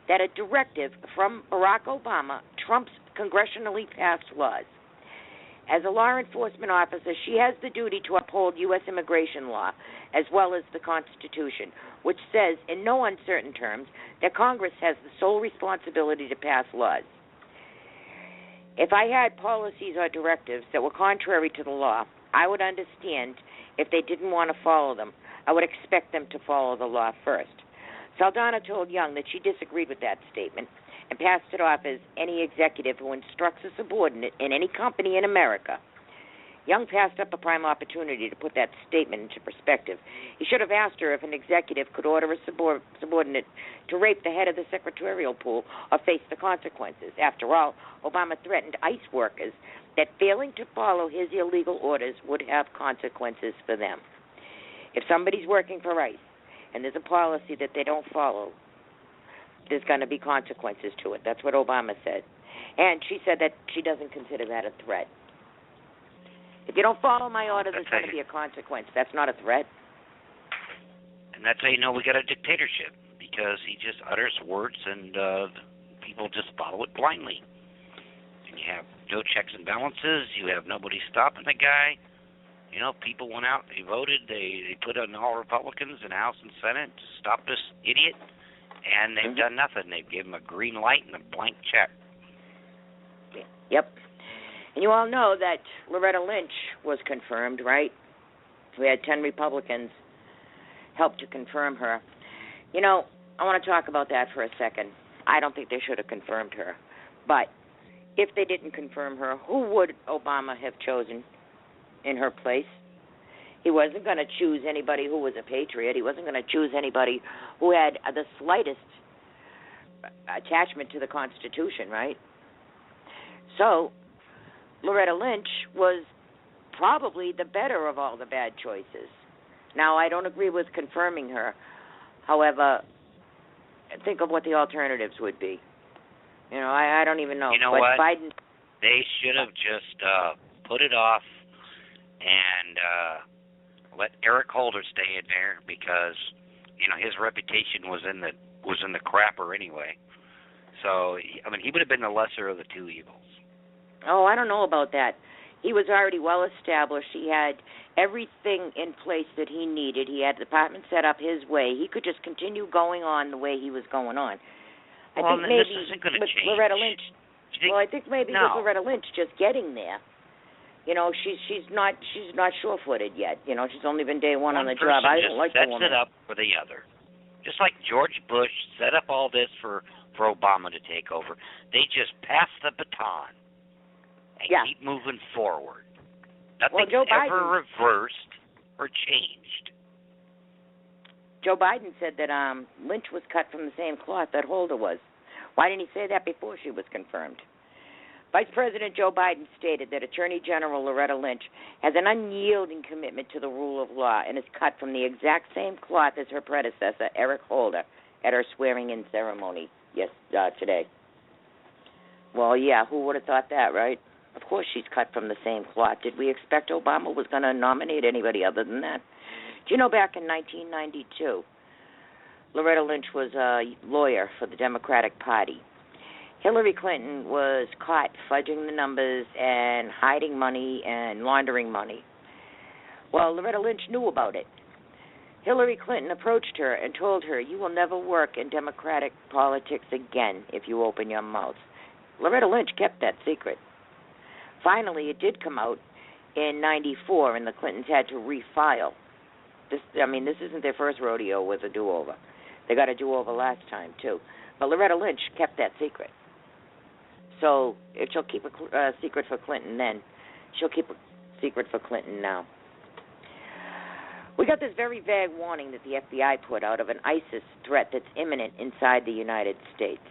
that a directive from Barack Obama trumps congressionally passed laws. As a law enforcement officer, she has the duty to uphold U.S. immigration law as well as the Constitution, which says in no uncertain terms that Congress has the sole responsibility to pass laws. If I had policies or directives that were contrary to the law, I would understand if they didn't want to follow them. I would expect them to follow the law first. Saldana told Young that she disagreed with that statement and passed it off as any executive who instructs a subordinate in any company in America. Young passed up a prime opportunity to put that statement into perspective. He should have asked her if an executive could order a subordinate to rape the head of the secretarial pool or face the consequences. After all, Obama threatened ICE workers that failing to follow his illegal orders would have consequences for them. If somebody's working for ICE and there's a policy that they don't follow, there's going to be consequences to it. That's what Obama said. And she said that she doesn't consider that a threat. If you don't follow my orders, there's going to be a consequence. That's not a threat. And that's how you know we got a dictatorship, because he just utters words and people just follow it blindly. And you have no checks and balances. You have nobody stopping the guy. You know, people went out, they voted, they put in all Republicans in the House and Senate to stop this idiot, and they've done nothing. They've given him a green light and a blank check. Yep. And you all know that Loretta Lynch was confirmed, right? We had 10 Republicans help to confirm her. You know, I want to talk about that for a second. I don't think they should have confirmed her. But if they didn't confirm her, who would Obama have chosen in her place? He wasn't going to choose anybody who was a patriot. He wasn't going to choose anybody who had the slightest attachment to the Constitution, right? So Loretta Lynch was probably the better of all the bad choices. Now, I don't agree with confirming her. However, think of what the alternatives would be. You know, I don't even know. You know but what? Biden, they should have just put it off and let Eric Holder stay in there, because you know his reputation was in the crapper anyway. So I mean, he would have been the lesser of the two evils. Oh, I don't know about that. He was already well established. He had everything in place that he needed. He had the department set up his way. He could just continue going on the way he was going on. I think maybe this isn't going to with change. Loretta Lynch. Well, I think maybe No. with Loretta Lynch just getting there. You know, she's not sure-footed yet. You know, she's only been day one on the job. I don't like the woman. One person just sets it up for the other. Just like George Bush set up all this for Obama to take over. They just pass the baton and keep moving forward. Nothing's ever reversed or changed. Joe Biden said that Lynch was cut from the same cloth that Holder was. Why didn't he say that before she was confirmed? Vice President Joe Biden stated that Attorney General Loretta Lynch has an unyielding commitment to the rule of law and is cut from the exact same cloth as her predecessor, Eric Holder, at her swearing-in ceremony today. Well, yeah, who would have thought that, right? Of course she's cut from the same cloth. Did we expect Obama was going to nominate anybody other than that? Do you know back in 1992, Loretta Lynch was a lawyer for the Democratic Party. Hillary Clinton was caught fudging the numbers and hiding money and laundering money. Well, Loretta Lynch knew about it. Hillary Clinton approached her and told her, "You will never work in Democratic politics again if you open your mouth." Loretta Lynch kept that secret. Finally, it did come out in 94, and the Clintons had to refile. This isn't their first rodeo with a do-over. They got a do-over last time, too. But Loretta Lynch kept that secret. So if she'll keep a secret for Clinton then, she'll keep a secret for Clinton now. We got this very vague warning that the FBI put out of an ISIS threat that's imminent inside the United States.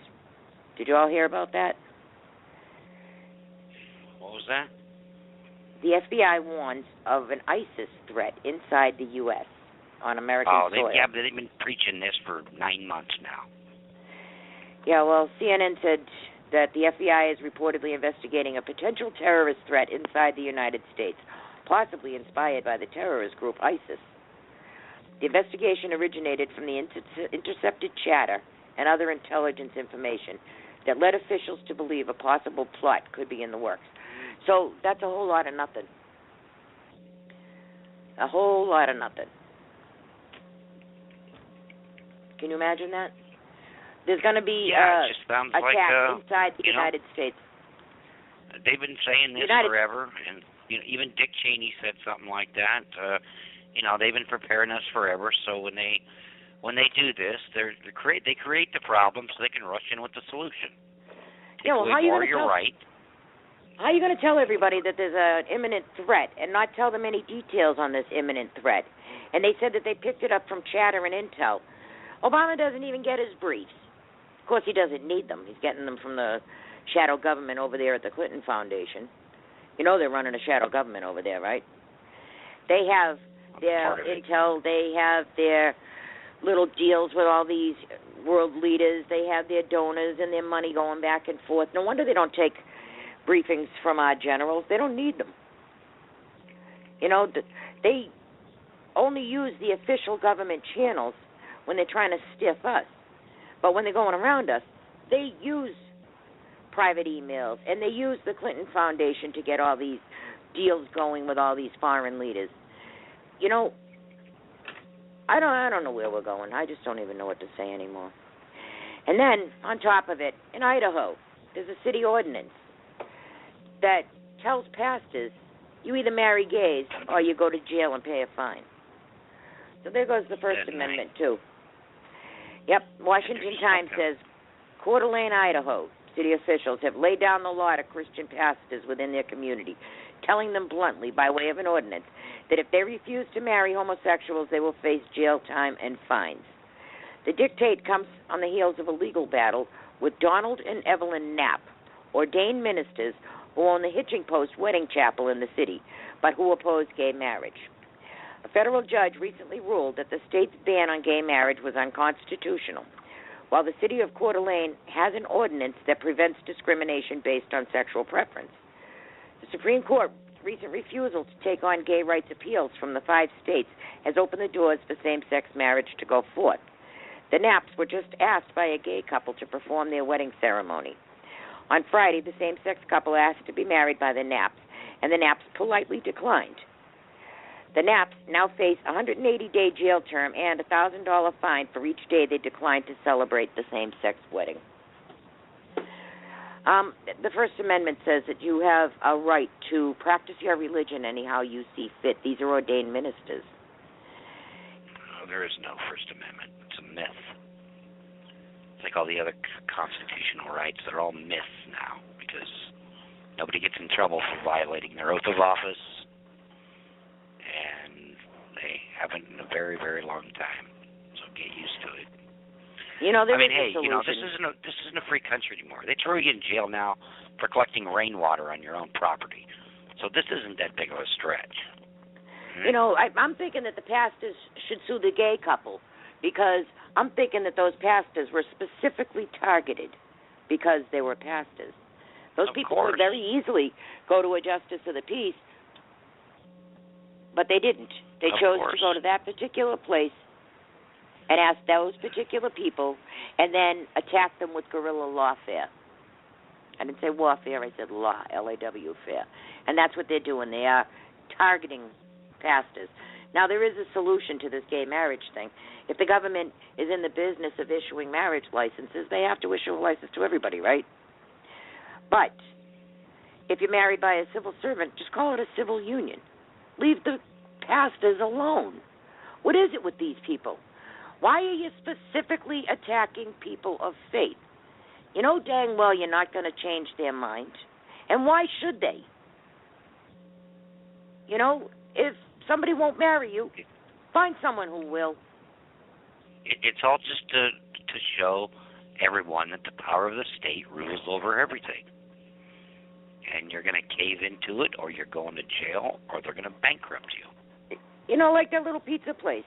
Did you all hear about that? What was that? The FBI warns of an ISIS threat inside the U.S. on American soil. They've been preaching this for 9 months now. Yeah, well, CNN said that the FBI is reportedly investigating a potential terrorist threat inside the United States, possibly inspired by the terrorist group ISIS. The investigation originated from the intercepted chatter and other intelligence information that led officials to believe a possible plot could be in the works. So that's a whole lot of nothing. A whole lot of nothing. Can you imagine that? There's going to be it just sounds attack like, inside the United States. They've been saying this forever, and even Dick Cheney said something like that. They've been preparing us forever. So when they do this, they create the problem so they can rush in with the solution. How are you going to right. How are you going to tell everybody that there's an imminent threat and not tell them any details on this imminent threat? And they said that they picked it up from chatter and intel. Obama doesn't even get his briefs. Of course, he doesn't need them. He's getting them from the shadow government over there at the Clinton Foundation. You know they're running a shadow government over there, right? They have their intel. They have their little deals with all these world leaders, they have their donors and their money going back and forth. No wonder they don't take briefings from our generals. They don't need them. They only use the official government channels when they're trying to stiff us. But when they're going around us, they use private emails, and they use the Clinton Foundation to get all these deals going with all these foreign leaders. I don't know where we're going. I just don't even know what to say anymore. And then, on top of it, in Idaho, there's a city ordinance that tells pastors you either marry gays or you go to jail and pay a fine. So there goes the First Amendment, too. Yep, Washington Times says, Coeur d'Alene, Idaho, city officials have laid down the law to Christian pastors within their community, telling them bluntly, by way of an ordinance, that if they refuse to marry homosexuals, they will face jail time and fines. The dictate comes on the heels of a legal battle with Donald and Evelyn Knapp, ordained ministers who own the Hitching Post Wedding Chapel in the city, but who oppose gay marriage. A federal judge recently ruled that the state's ban on gay marriage was unconstitutional, while the city of Coeur d'Alene has an ordinance that prevents discrimination based on sexual preference. The Supreme Court's recent refusal to take on gay rights appeals from the 5 states has opened the doors for same-sex marriage to go forth. The Knapps were just asked by a gay couple to perform their wedding ceremony. On Friday, the same-sex couple asked to be married by the Knapps, and the Knapps politely declined. The Knapps now face a 180-day jail term and a $1,000 fine for each day they declined to celebrate the same-sex wedding. The First Amendment says that you have a right to practice your religion anyhow you see fit. These are ordained ministers. No, there is no First Amendment. It's a myth. It's like all the other constitutional rights. They're all myths now because nobody gets in trouble for violating their oath of office, and they haven't in a very, very long time. So get used to it. This isn't a free country anymore. They throw you in jail now for collecting rainwater on your own property. So this isn't that big of a stretch. I'm thinking that the pastors should sue the gay couple because I'm thinking that those pastors were specifically targeted because they were pastors. Those people could very easily go to a justice of the peace, but they didn't. They chose to go to that particular place and ask those particular people, and then attack them with guerrilla lawfare. I didn't say warfare, I said law, L-A-W, fare. And that's what they're doing. They are targeting pastors. Now, there is a solution to this gay marriage thing. If the government is in the business of issuing marriage licenses, they have to issue a license to everybody, right? But if you're married by a civil servant, just call it a civil union. Leave the pastors alone. What is it with these people? Why are you specifically attacking people of faith? You know dang well you're not going to change their mind. And why should they? If somebody won't marry you, find someone who will. It's all just to show everyone that the power of the state rules over everything. And you're going to cave into it, or you're going to jail, or they're going to bankrupt you. Like that little pizza place.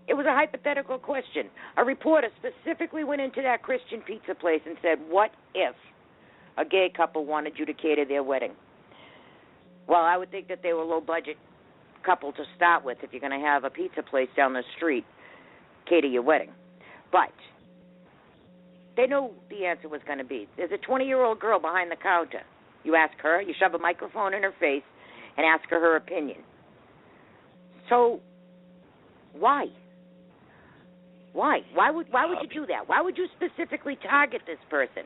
It was a hypothetical question. A reporter specifically went into that Christian pizza place and said, what if a gay couple wanted you to cater their wedding? Well, I would think that they were a low-budget couple to start with if you're going to have a pizza place down the street cater your wedding. But they knew the answer was going to be. There's a 20-year-old girl behind the counter. You ask her, you shove a microphone in her face and ask her opinion. So why? Why? Why would you do that? Why would you specifically target this person?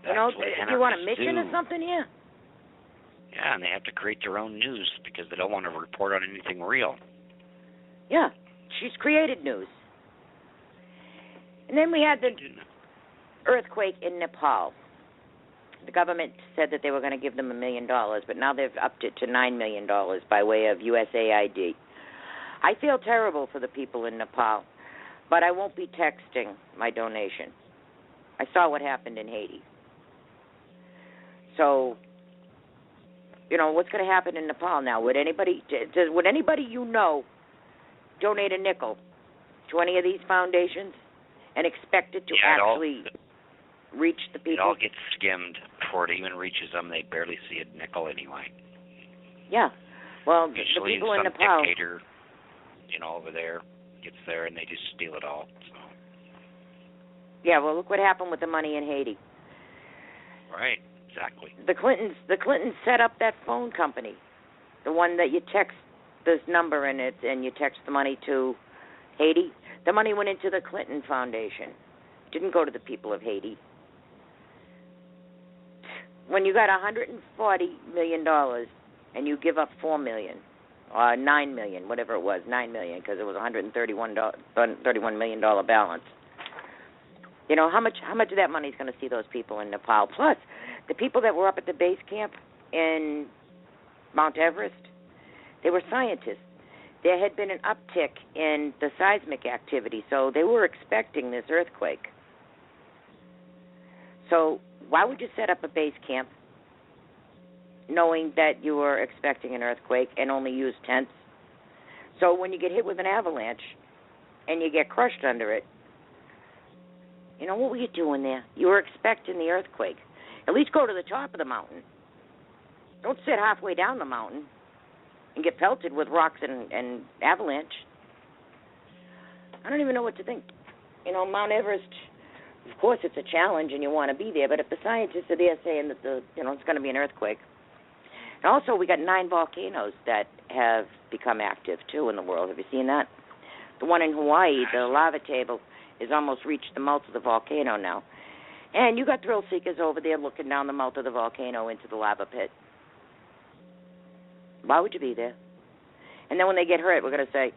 Do you want a mission or something here? Yeah, and they have to create their own news because they don't want to report on anything real. Yeah, she's created news. And then we had the earthquake in Nepal. The government said that they were going to give them $1 million, but now they've upped it to $9 million by way of USAID. I feel terrible for the people in Nepal, but I won't be texting my donation. I saw what happened in Haiti. So, what's going to happen in Nepal now? Would anybody donate a nickel to any of these foundations and expect it to actually reach the people? It all gets skimmed before it even reaches them. They barely see a nickel anyway. Yeah. Well, usually the people in some Nepal, dictator, over there gets there and they just steal it all. So. Yeah, well, look what happened with the money in Haiti. Right, exactly. The Clintons set up that phone company, the one that you text this number in it and you text the money to Haiti. The money went into the Clinton Foundation. Didn't go to the people of Haiti. When you got $140 million and you give up $4 million, or $9 million, whatever it was, $9 million, because it was $131 million balance. How much of that money is going to see those people in Nepal? Plus, the people that were up at the base camp in Mount Everest, they were scientists. There had been an uptick in the seismic activity, so they were expecting this earthquake. So why would you set up a base camp knowing that you were expecting an earthquake and only use tents? So when you get hit with an avalanche and you get crushed under it, what were you doing there? You were expecting the earthquake. At least go to the top of the mountain. Don't sit halfway down the mountain and get pelted with rocks and avalanche. I don't even know what to think. Mount Everest, of course it's a challenge and you want to be there, but if the scientists are there saying that it's going to be an earthquake. And also we got 9 volcanoes that have become active too in the world. Have you seen that? The one in Hawaii, the lava table, has almost reached the mouth of the volcano now. And you got thrill seekers over there looking down the mouth of the volcano into the lava pit. Why would you be there? And then when they get hurt, we're going to say,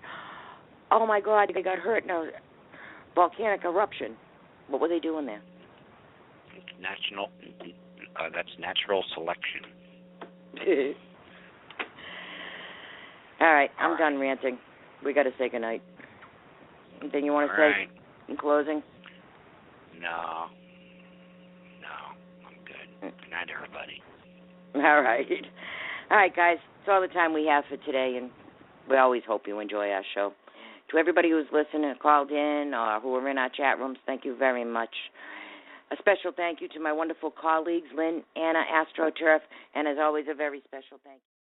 oh, my God, they got hurt in a volcanic eruption. What were they doing there? That's natural selection. All right, I'm done ranting. We got to say goodnight. Anything you want to say in closing? No, I'm good. Good night, everybody. All right, guys. That's all the time we have for today, and we always hope you enjoy our show. To everybody who's listened and called in or who are in our chat rooms, thank you very much. A special thank you to my wonderful colleagues, Lynn, Anna, AstroTurf, and as always, a very special thank you.